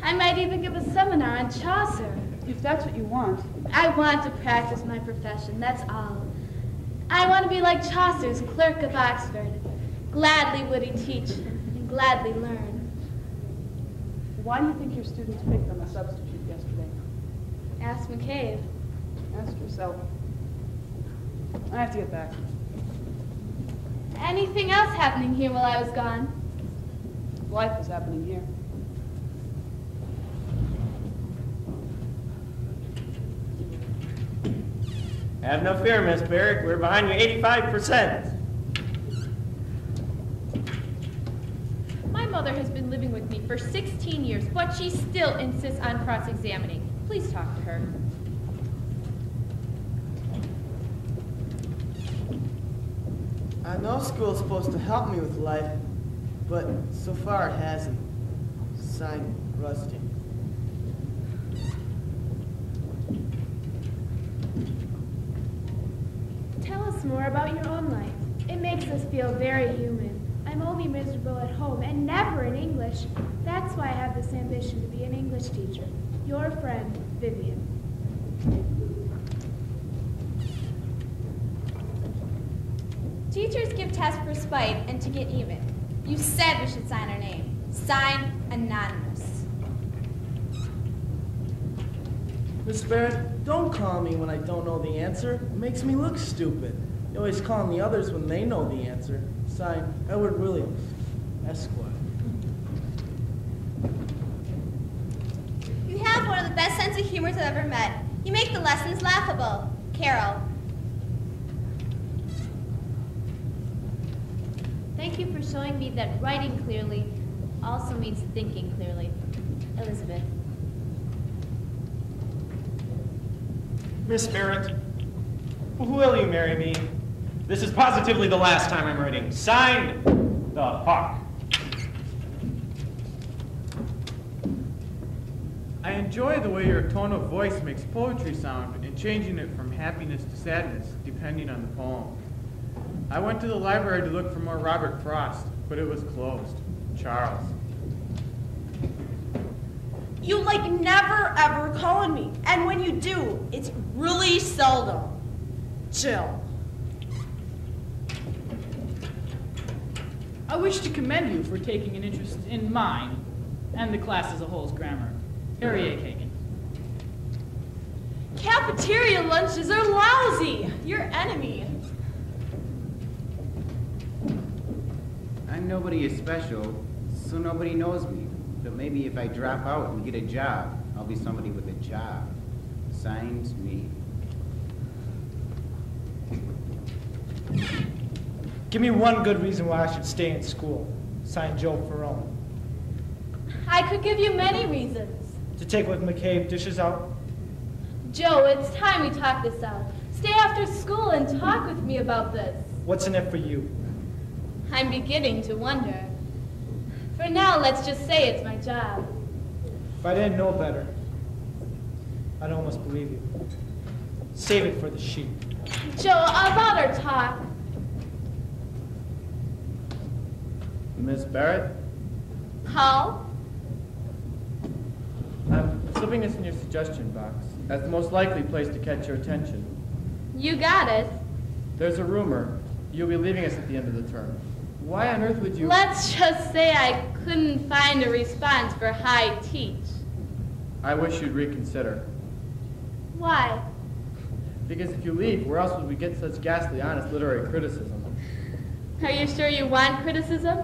Speaker 3: I might even give a seminar on Chaucer.
Speaker 4: If that's what you want.
Speaker 3: I want to practice my profession, that's all. I want to be like Chaucer's Clerk of Oxford. Gladly would he teach and gladly learn.
Speaker 4: Why do you think your students picked them as substitute yesterday?
Speaker 3: Ask McCabe.
Speaker 4: Ask yourself. I have to get back.
Speaker 3: Anything else happening here while I was gone?
Speaker 4: Life is happening here.
Speaker 19: Have no fear, Miss Barrett. We're behind you 85%.
Speaker 7: My mother has been living with me for 16 years, but she still insists on cross-examining. Please talk to her.
Speaker 9: I know school's supposed to help me with life, but so far it hasn't. Signed, Rusty.
Speaker 1: Tell us more about your own life. It makes us feel very human. I'm only miserable at home and never in English. That's why I have this ambition to be an English teacher. Your friend, Vivian.
Speaker 22: Teachers give tests for spite and to get even. You said we should sign our name. Sign anonymous.
Speaker 9: Miss Barrett, don't call me when I don't know the answer. It makes me look stupid. You always call the others when they know the answer. Signed, Edward Williams, Esquire.
Speaker 22: You have one of the best sense of humors I've ever met. You make the lessons laughable. Carol.
Speaker 18: Thank you for showing me that writing clearly also means thinking clearly. Elizabeth.
Speaker 5: Miss Barrett, will you marry me? This is positively the last time I'm writing. Signed, the Hawk.
Speaker 20: I enjoy the way your tone of voice makes poetry sound and changing it from happiness to sadness, depending on the poem. I went to the library to look for more Robert Frost, but it was closed. Charles.
Speaker 14: You never ever call on me, and when you do, it's really seldom. Chill.
Speaker 12: I wish to commend you for taking an interest in mine and the class as a whole's grammar. Harry A. Kagan.
Speaker 14: Cafeteria lunches are lousy. Your enemy.
Speaker 24: I'm nobody is special, so nobody knows me. But maybe if I drop out and get a job, I'll be somebody with a job. Signed, me.
Speaker 5: Give me one good reason why I should stay in school. Signed, Joe Ferrone.
Speaker 3: I could give you many reasons.
Speaker 5: To take with McCabe dishes out?
Speaker 3: Joe, it's time we talk this out. Stay after school and talk with me about this.
Speaker 5: What's in it for you?
Speaker 3: I'm beginning to wonder. For now, let's just say it's my job.
Speaker 5: If I didn't know better, I'd almost believe you. Save it for the sheep.
Speaker 3: Joe, about our talk.
Speaker 8: Miss Barrett,
Speaker 3: How?
Speaker 8: I'm slipping this in your suggestion box as the most likely place to catch your attention.
Speaker 3: You got it.
Speaker 8: There's a rumor you'll be leaving us at the end of the term. Why on earth would you...
Speaker 3: Let's just say I couldn't find a response for high teach.
Speaker 8: I wish you'd reconsider.
Speaker 3: Why?
Speaker 8: Because if you leave, where else would we get such ghastly honest literary criticism?
Speaker 3: Are you sure you want criticism?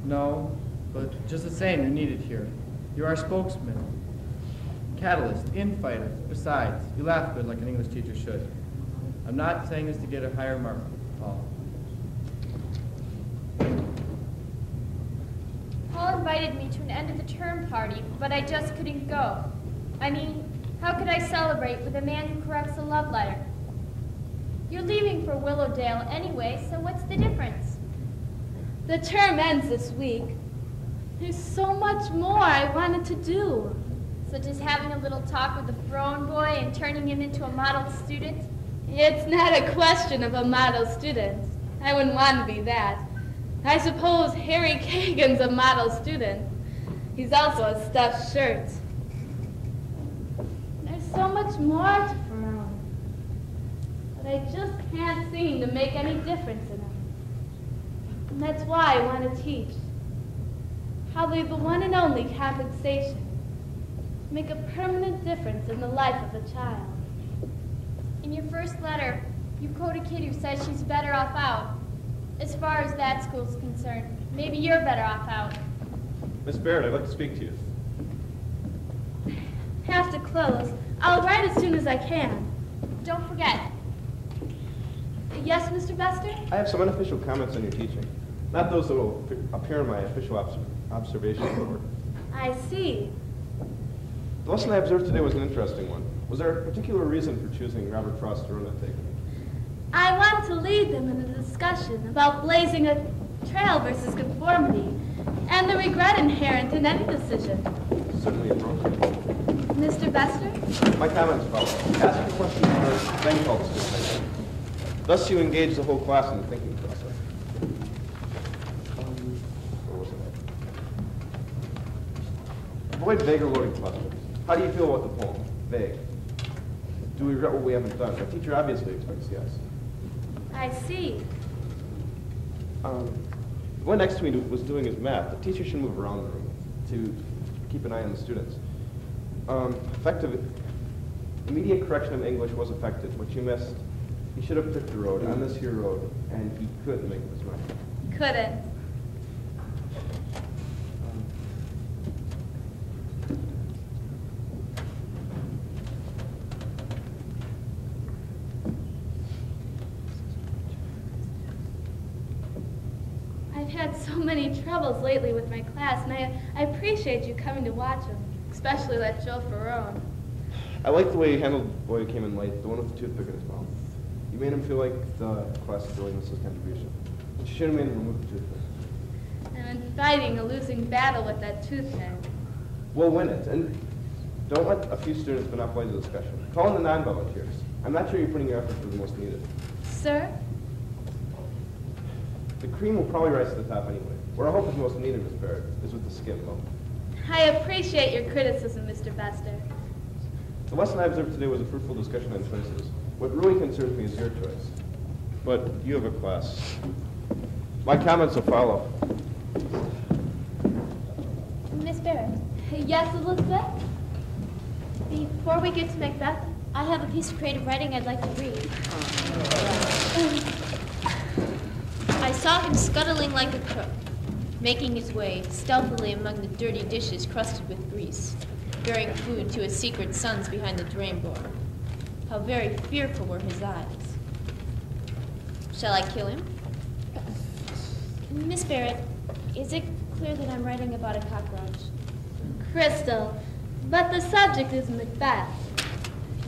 Speaker 8: No, but just the same, you need it here. You're our spokesman. Catalyst, infighter. Besides, you laugh good like an English teacher should. I'm not saying this to get a higher mark, Paul.
Speaker 7: Paul invited me to an end of the term party, but I just couldn't go. I mean, how could I celebrate with a man who corrects a love letter? You're leaving for Willowdale anyway, so what's the difference?
Speaker 3: The term ends this week. There's so much more I wanted to do.
Speaker 7: Such as having a little talk with the Throne boy and turning him into a model student?
Speaker 3: It's not a question of a model student. I wouldn't want to be that. I suppose Harry Kagan's a model student. He's also a stuffed shirt. There's so much more to Ferrone. But I just can't seem to make any difference in him. And that's why I want to teach. probably the one and only compensation, make a permanent difference in the life of a child.
Speaker 7: In your first letter, you quote a kid who says she's better off out. As far as that school's concerned, maybe you're better off out.
Speaker 10: Miss Barrett, I'd like to speak to you.
Speaker 3: Have to close. I'll write as soon as I can.
Speaker 7: Don't forget.
Speaker 3: Yes, Mr. Bester?
Speaker 10: I have some unofficial comments on your teaching. Not those that will appear in my official observation report.
Speaker 3: I see.
Speaker 10: The lesson I observed today was an interesting one. Was there a particular reason for choosing Robert Frost to run that technique?
Speaker 3: I want to lead them in a discussion about blazing a trail versus conformity and the regret inherent in any decision.
Speaker 10: Certainly appropriate.
Speaker 3: Mr. Bester?
Speaker 10: My comments follow. Ask the question first, then call the student. Thus you engage the whole class in the thinking process. Where was it? Avoid vague or loading questions. How do you feel about the poem? Vague. Do we regret what we haven't done? The teacher obviously expects yes.
Speaker 3: I see.
Speaker 10: The boy next to me was doing his math. The teacher should move around the room to keep an eye on the students. Effective. Immediate correction of English was effective. What you missed, he should have picked the road, on this here road, and he couldn't make up his mind.
Speaker 3: Couldn't. I've had so many troubles lately with my class, and I appreciate you coming to watch them, especially that Joe Ferrone.
Speaker 10: I like the way you handled the boy who came in late, the one with the toothpick in his mouth. You made him feel like the class really missed his contribution. But you should have made him remove the toothpick.
Speaker 3: And I'm fighting a losing battle with that toothpick.
Speaker 10: We'll win it, and don't let a few students monopolize the discussion. Call in the non-volunteers. I'm not sure you're putting your effort to the most needed.
Speaker 3: Sir?
Speaker 10: The cream will probably rise to the top anyway. Where I hope is most needed, Miss Barrett, is with the skim milk.
Speaker 3: I appreciate your criticism, Mr. Bester.
Speaker 10: The lesson I observed today was a fruitful discussion on choices. What really concerns me is your choice. But you have a class. My comments will follow.
Speaker 7: Miss Barrett.
Speaker 3: Yes, Elizabeth?
Speaker 7: Before we get to Macbeth, I have a piece of creative writing I'd like to read.
Speaker 18: I saw him scuttling like a crook, making his way stealthily among the dirty dishes crusted with grease, bearing food to his secret sons behind the drain board. How very fearful were his eyes. Shall I kill him?
Speaker 7: Miss Barrett, is it clear that I'm writing about a cockroach?
Speaker 3: Crystal, but the subject is Macbeth.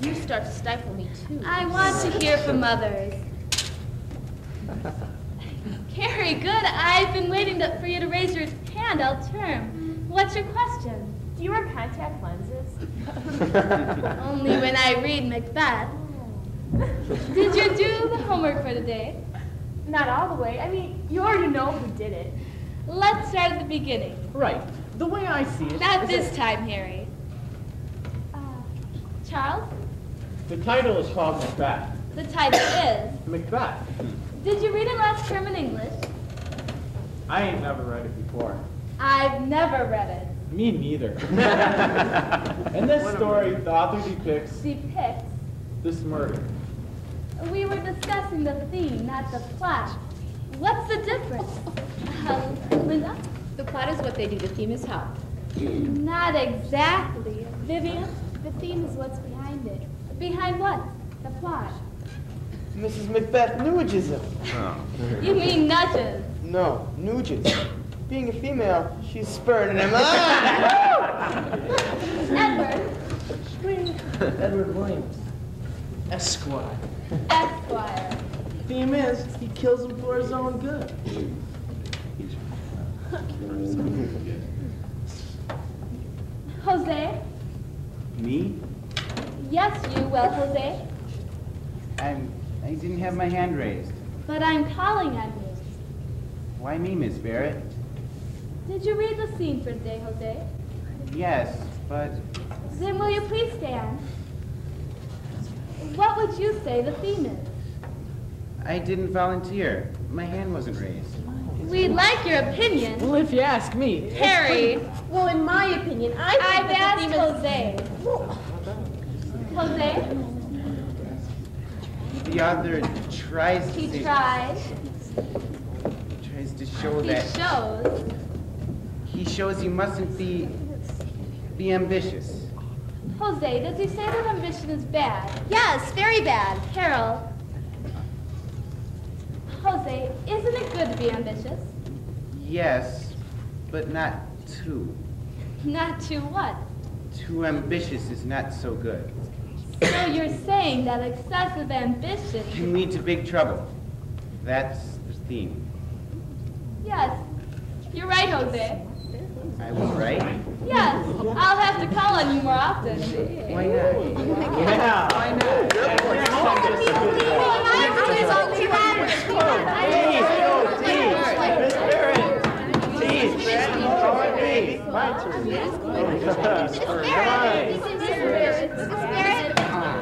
Speaker 18: You start to stifle me, too.
Speaker 3: I want to hear from others. Very good. I've been waiting for you to raise your hand all term. What's your question?
Speaker 14: Do you wear contact lenses?
Speaker 3: Only when I read Macbeth. Did you do the homework for today?
Speaker 14: Not all the way. I mean, you already know who did it.
Speaker 3: Let's start at the beginning.
Speaker 12: Right. The way I see it...
Speaker 3: Not this time, Harry. Charles?
Speaker 20: The title is called Macbeth.
Speaker 3: The title is?
Speaker 20: Macbeth.
Speaker 3: Did you read it last term in English?
Speaker 20: I ain't never read it before.
Speaker 3: I've never read it.
Speaker 20: Me neither. In this story, the author depicts this murder.
Speaker 3: We were discussing the theme, not the plot. What's the difference? Linda?
Speaker 18: The plot is what they do. The theme is how.
Speaker 3: Not exactly. Vivian?
Speaker 11: The theme is what's behind it.
Speaker 3: Behind what? The plot.
Speaker 9: Mrs. Macbeth Nugism.
Speaker 10: Oh.
Speaker 3: You mean nudges?
Speaker 9: No, Nugent. Being a female, she's spurning him.
Speaker 3: Edward.
Speaker 9: Edward Williams. Esquire.
Speaker 3: Esquire.
Speaker 9: Theme is, he kills him for his own good.
Speaker 3: Jose?
Speaker 24: Me?
Speaker 3: Yes, you. Well, Jose?
Speaker 24: I didn't have my hand raised.
Speaker 3: But I'm calling on you.
Speaker 24: Why me, Miss Barrett?
Speaker 3: Did you read the scene for today, Jose?
Speaker 24: Yes, but...
Speaker 3: Then will you please stand? What would you say the theme is?
Speaker 24: I didn't volunteer. My hand wasn't raised.
Speaker 3: We'd like your opinion.
Speaker 12: Well, if you ask me.
Speaker 3: Harry.
Speaker 14: Well, in my opinion, I've
Speaker 3: asked Jose. Jose?
Speaker 24: The author tries to
Speaker 3: He
Speaker 24: say-
Speaker 3: tries.
Speaker 24: tries to show
Speaker 3: He
Speaker 24: that
Speaker 3: shows.
Speaker 24: he shows you mustn't be ambitious.
Speaker 3: Jose, does he say that ambition is bad?
Speaker 14: Yes, very bad.
Speaker 3: Harold. Jose, isn't it good to be ambitious?
Speaker 24: Yes, but not too.
Speaker 3: Not too what?
Speaker 24: Too ambitious is not so good.
Speaker 3: So you're saying that excessive ambition...
Speaker 24: Can lead to big trouble. That's the theme.
Speaker 3: Yes, you're right, Jose.
Speaker 24: I was right?
Speaker 3: Yes, I'll have to call on you more often.
Speaker 24: Why not?
Speaker 20: Yeah.
Speaker 24: Why not?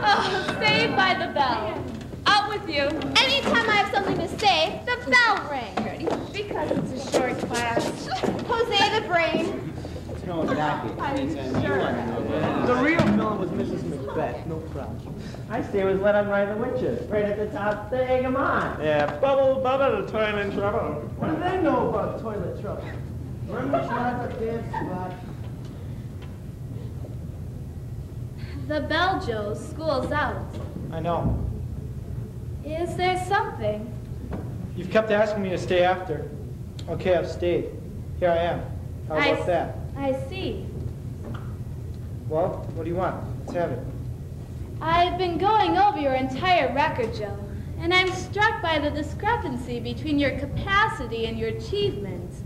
Speaker 3: Oh, saved by the bell. Out with you.
Speaker 15: Anytime I have something to say, the bell rings.
Speaker 14: Because it's a short class.
Speaker 15: Jose the brain.
Speaker 24: No, not it. Anytime you want to know.
Speaker 9: The real villain was Mrs. Macbeth, no problem.
Speaker 19: I say was let on by the witches, right at the top, the egg 'em on.
Speaker 20: Yeah, bubble, the toilet in trouble.
Speaker 9: What do they know about toilet trouble? Remember Charlotte dance spot?
Speaker 3: The bell, Joe. School's out.
Speaker 6: I know.
Speaker 3: Is there something?
Speaker 6: You've kept asking me to stay after. Okay, I've stayed. Here I am. How about that?
Speaker 3: I see.
Speaker 6: Well, what do you want? Let's have it.
Speaker 3: I've been going over your entire record, Joe, and I'm struck by the discrepancy between your capacity and your achievements.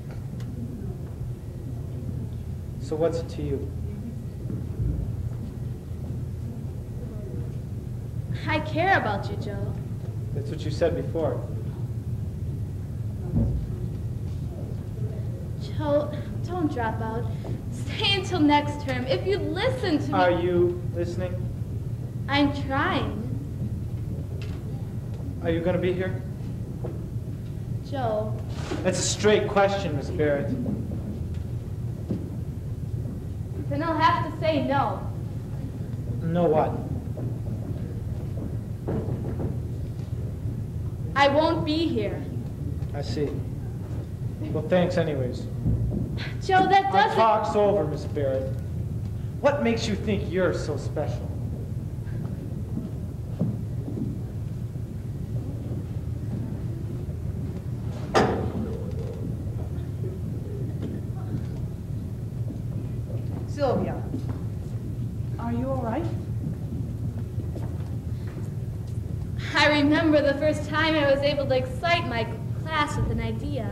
Speaker 6: So what's it to you?
Speaker 3: I care about you, Joe.
Speaker 6: That's what you said before.
Speaker 3: Joe, don't drop out. Stay until next term. If you listen to me...
Speaker 6: Are you listening?
Speaker 3: I'm trying.
Speaker 6: Are you going to be here?
Speaker 3: Joe.
Speaker 6: That's a straight question, Miss Barrett.
Speaker 3: Then I'll have to say no.
Speaker 6: No what?
Speaker 3: I won't be here.
Speaker 6: I see. Well, thanks anyways.
Speaker 3: Joe, that
Speaker 6: Our
Speaker 3: doesn't...
Speaker 6: talk's over, Miss Barrett. What makes you think you're so special?
Speaker 4: Sylvia, are you all right?
Speaker 3: I remember the first time I was able to excite my class with an idea.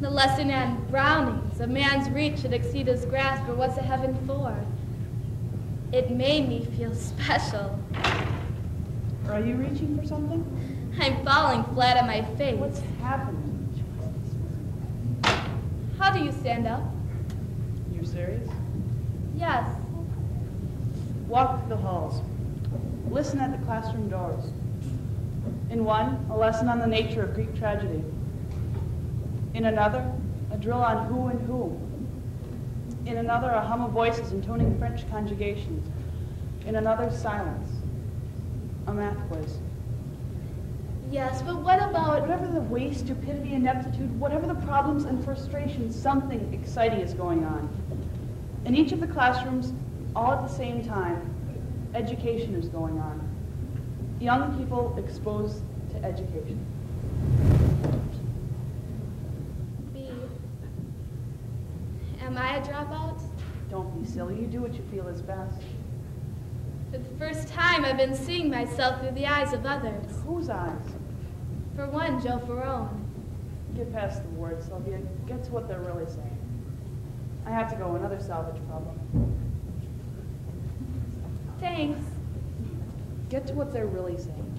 Speaker 3: The lesson on Browning's, a man's reach should exceed his grasp, or what's a heaven for? It made me feel special.
Speaker 4: Are you reaching for something?
Speaker 3: I'm falling flat on my face.
Speaker 4: What's happening?
Speaker 3: How do you stand up?
Speaker 4: You serious?
Speaker 3: Yes.
Speaker 4: Walk the halls. Listen at the classroom doors. In one, a lesson on the nature of Greek tragedy. In another, a drill on who and whom. In another, a hum of voices intoning French conjugations. In another, silence. A math quiz.
Speaker 3: Yes, but what about...
Speaker 4: Whatever the waste, stupidity, ineptitude, whatever the problems and frustrations, something exciting is going on. In each of the classrooms, all at the same time, education is going on. Young people exposed to education.
Speaker 3: B. Am I a dropout?
Speaker 4: Don't be silly. You do what you feel is best.
Speaker 3: For the first time, I've been seeing myself through the eyes of others.
Speaker 4: Whose eyes?
Speaker 3: For one, Joe Ferrone.
Speaker 4: Get past the words, Sylvia. Get to what they're really saying. I have to go. Another salvage problem.
Speaker 3: Thanks.
Speaker 4: Get to what they're really saying.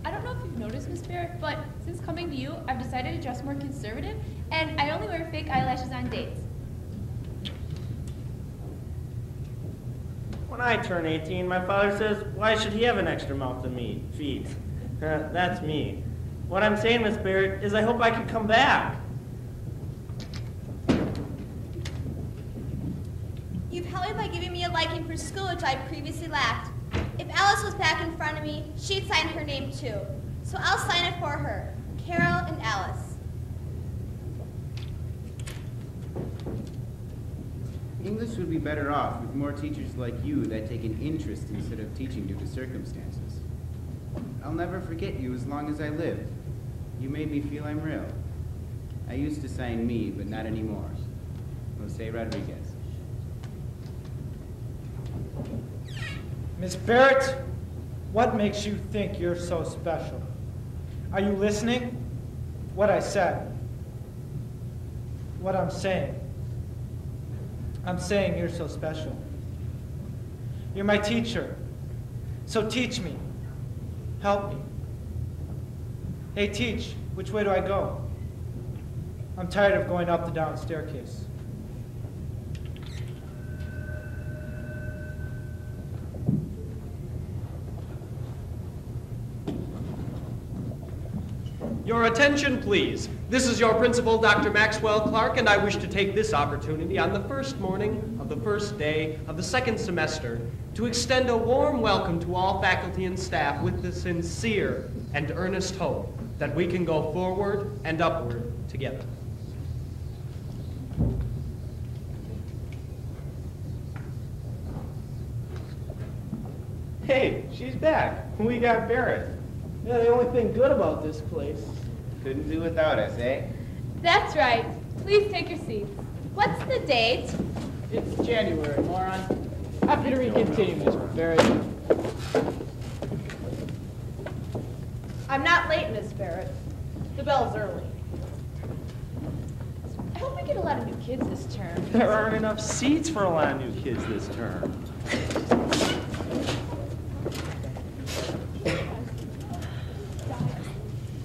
Speaker 13: I don't know if you've noticed, Miss Barrett, but since coming to you, I've decided to dress more conservative, and I only wear fake eyelashes on dates.
Speaker 19: When I turn 18, my father says, why should he have an extra mouth to feed? That's me. What I'm saying, Miss Barrett, is I hope I can come back.
Speaker 16: You've helped me by giving me a liking for school which I previously lacked. If Alice was back in front of me, she'd sign her name too. So I'll sign it for her. Carol and Alice.
Speaker 24: English would be better off with more teachers like you that take an interest instead of teaching due to circumstances. I'll never forget you as long as I live. You made me feel I'm real. I used to sign me, but not anymore. Jose Rodriguez.
Speaker 17: Miss Barrett, what makes you think you're so special? Are you listening? What I said. What I'm saying. I'm saying you're so special. You're my teacher. So teach me. Help me. Hey, teach, which way do I go? I'm tired of going up the down staircase.
Speaker 5: Your attention, please. This is your principal, Dr. Maxwell Clark, and I wish to take this opportunity on the first morning of the first day of the second semester to extend a warm welcome to all faculty and staff with the sincere and earnest hope that we can go forward and upward together.
Speaker 20: Hey, she's back. We got Barrett.
Speaker 9: Yeah, the only thing good about this place.
Speaker 24: Couldn't do without us, eh?
Speaker 3: That's right. Please take your seats. What's the date?
Speaker 6: It's January, moron. Happy to recontinue, Miss Barrett.
Speaker 14: I'm not late, Miss Barrett. The bell's early.
Speaker 13: I hope we get a lot of new kids this term.
Speaker 19: There aren't enough seats for a lot of new kids this term.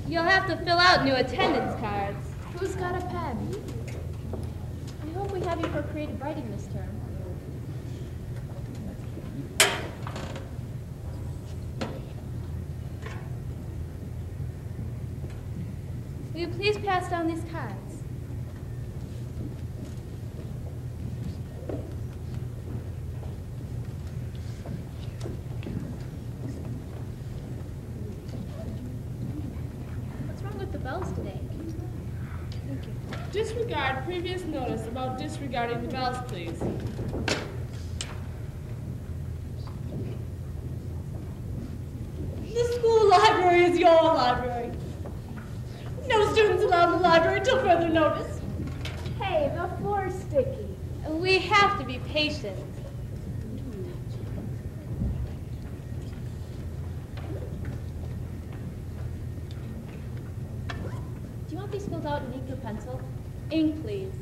Speaker 3: You'll have to fill out new attendance cards.
Speaker 13: Who's got a pen? I hope we have you for creative writing this term.
Speaker 3: Will you please pass down these cards?
Speaker 13: What's wrong with the bells today?
Speaker 2: Thank you. Disregard previous notice about disregarding the bells, please.
Speaker 14: The school library is your library. No students allowed in the library till further notice.
Speaker 3: Hey, the floor's sticky. We have to be patient.
Speaker 13: Do you want these filled out in ink or pencil?
Speaker 3: Ink, please.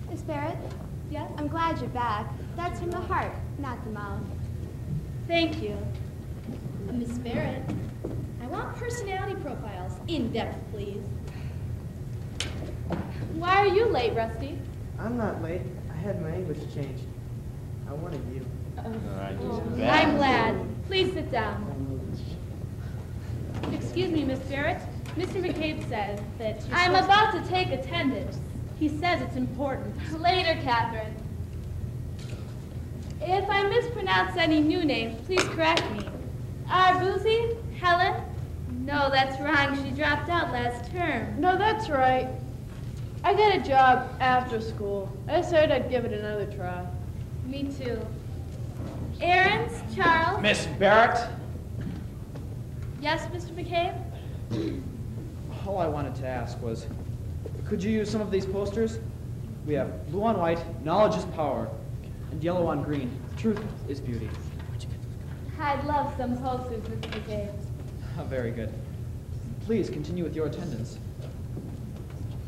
Speaker 15: Miss Barrett?
Speaker 3: Yes?
Speaker 15: I'm glad you're back. That's from the heart, not the mouth.
Speaker 3: Thank you.
Speaker 11: Miss Barrett, I want personality profiles. In depth, please.
Speaker 3: Why are you late, Rusty?
Speaker 9: I'm not late. I had my English changed. I wanted you.
Speaker 3: I'm glad. Please sit down. Excuse me, Miss Barrett. Mr. McCabe says that I'm about to take attendance. He says it's important. Later, Catherine. If I mispronounce any new names, please correct me. Arbuzi? Helen? No, that's wrong. She dropped out last term.
Speaker 21: No, that's right. I got a job after school. I decided I'd give it another try.
Speaker 3: Me too. Aarons? Charles?
Speaker 6: Miss Barrett?
Speaker 3: Yes, Mr. McCabe?
Speaker 6: All I wanted to ask was, could you use some of these posters? We have blue on white, knowledge is power, and yellow on green, truth is beauty.
Speaker 3: I'd love some posters, Mr. McCabe.
Speaker 6: Very good. Please continue with your attendance.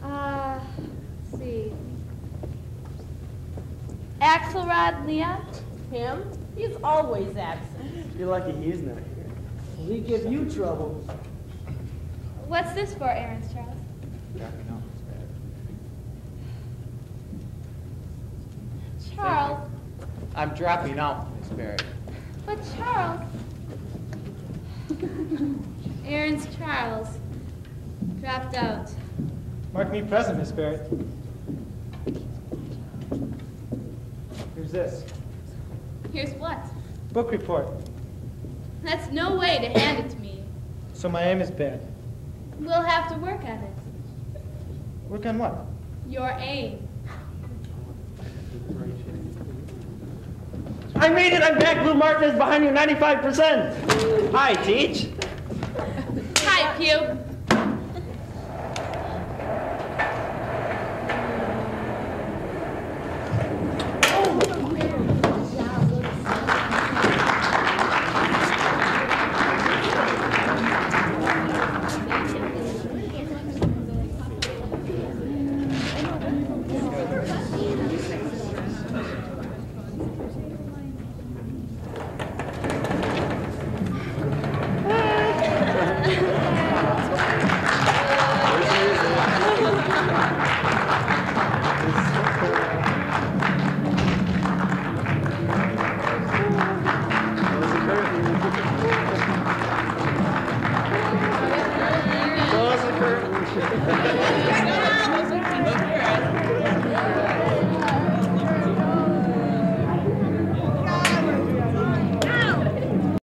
Speaker 3: Let's see. Axelrod Leon?
Speaker 14: Him? He's always absent.
Speaker 9: You're lucky he's not here. Will he give you trouble?
Speaker 3: What's this for, Aaron's Charles? Charles.
Speaker 1: I'm dropping out, Miss Barrett.
Speaker 3: But Charles. Aaron's Charles. Dropped out.
Speaker 17: Mark me present, Miss Barrett. Here's this.
Speaker 3: Here's what?
Speaker 17: Book report.
Speaker 3: That's no way to hand it to me.
Speaker 17: So my aim is bad.
Speaker 3: We'll have to work on it.
Speaker 17: Work on what?
Speaker 3: Your aim.
Speaker 19: I made it! I'm back! Blue Martin is behind you 95%! Hi, Teach!
Speaker 3: Hi, Pew.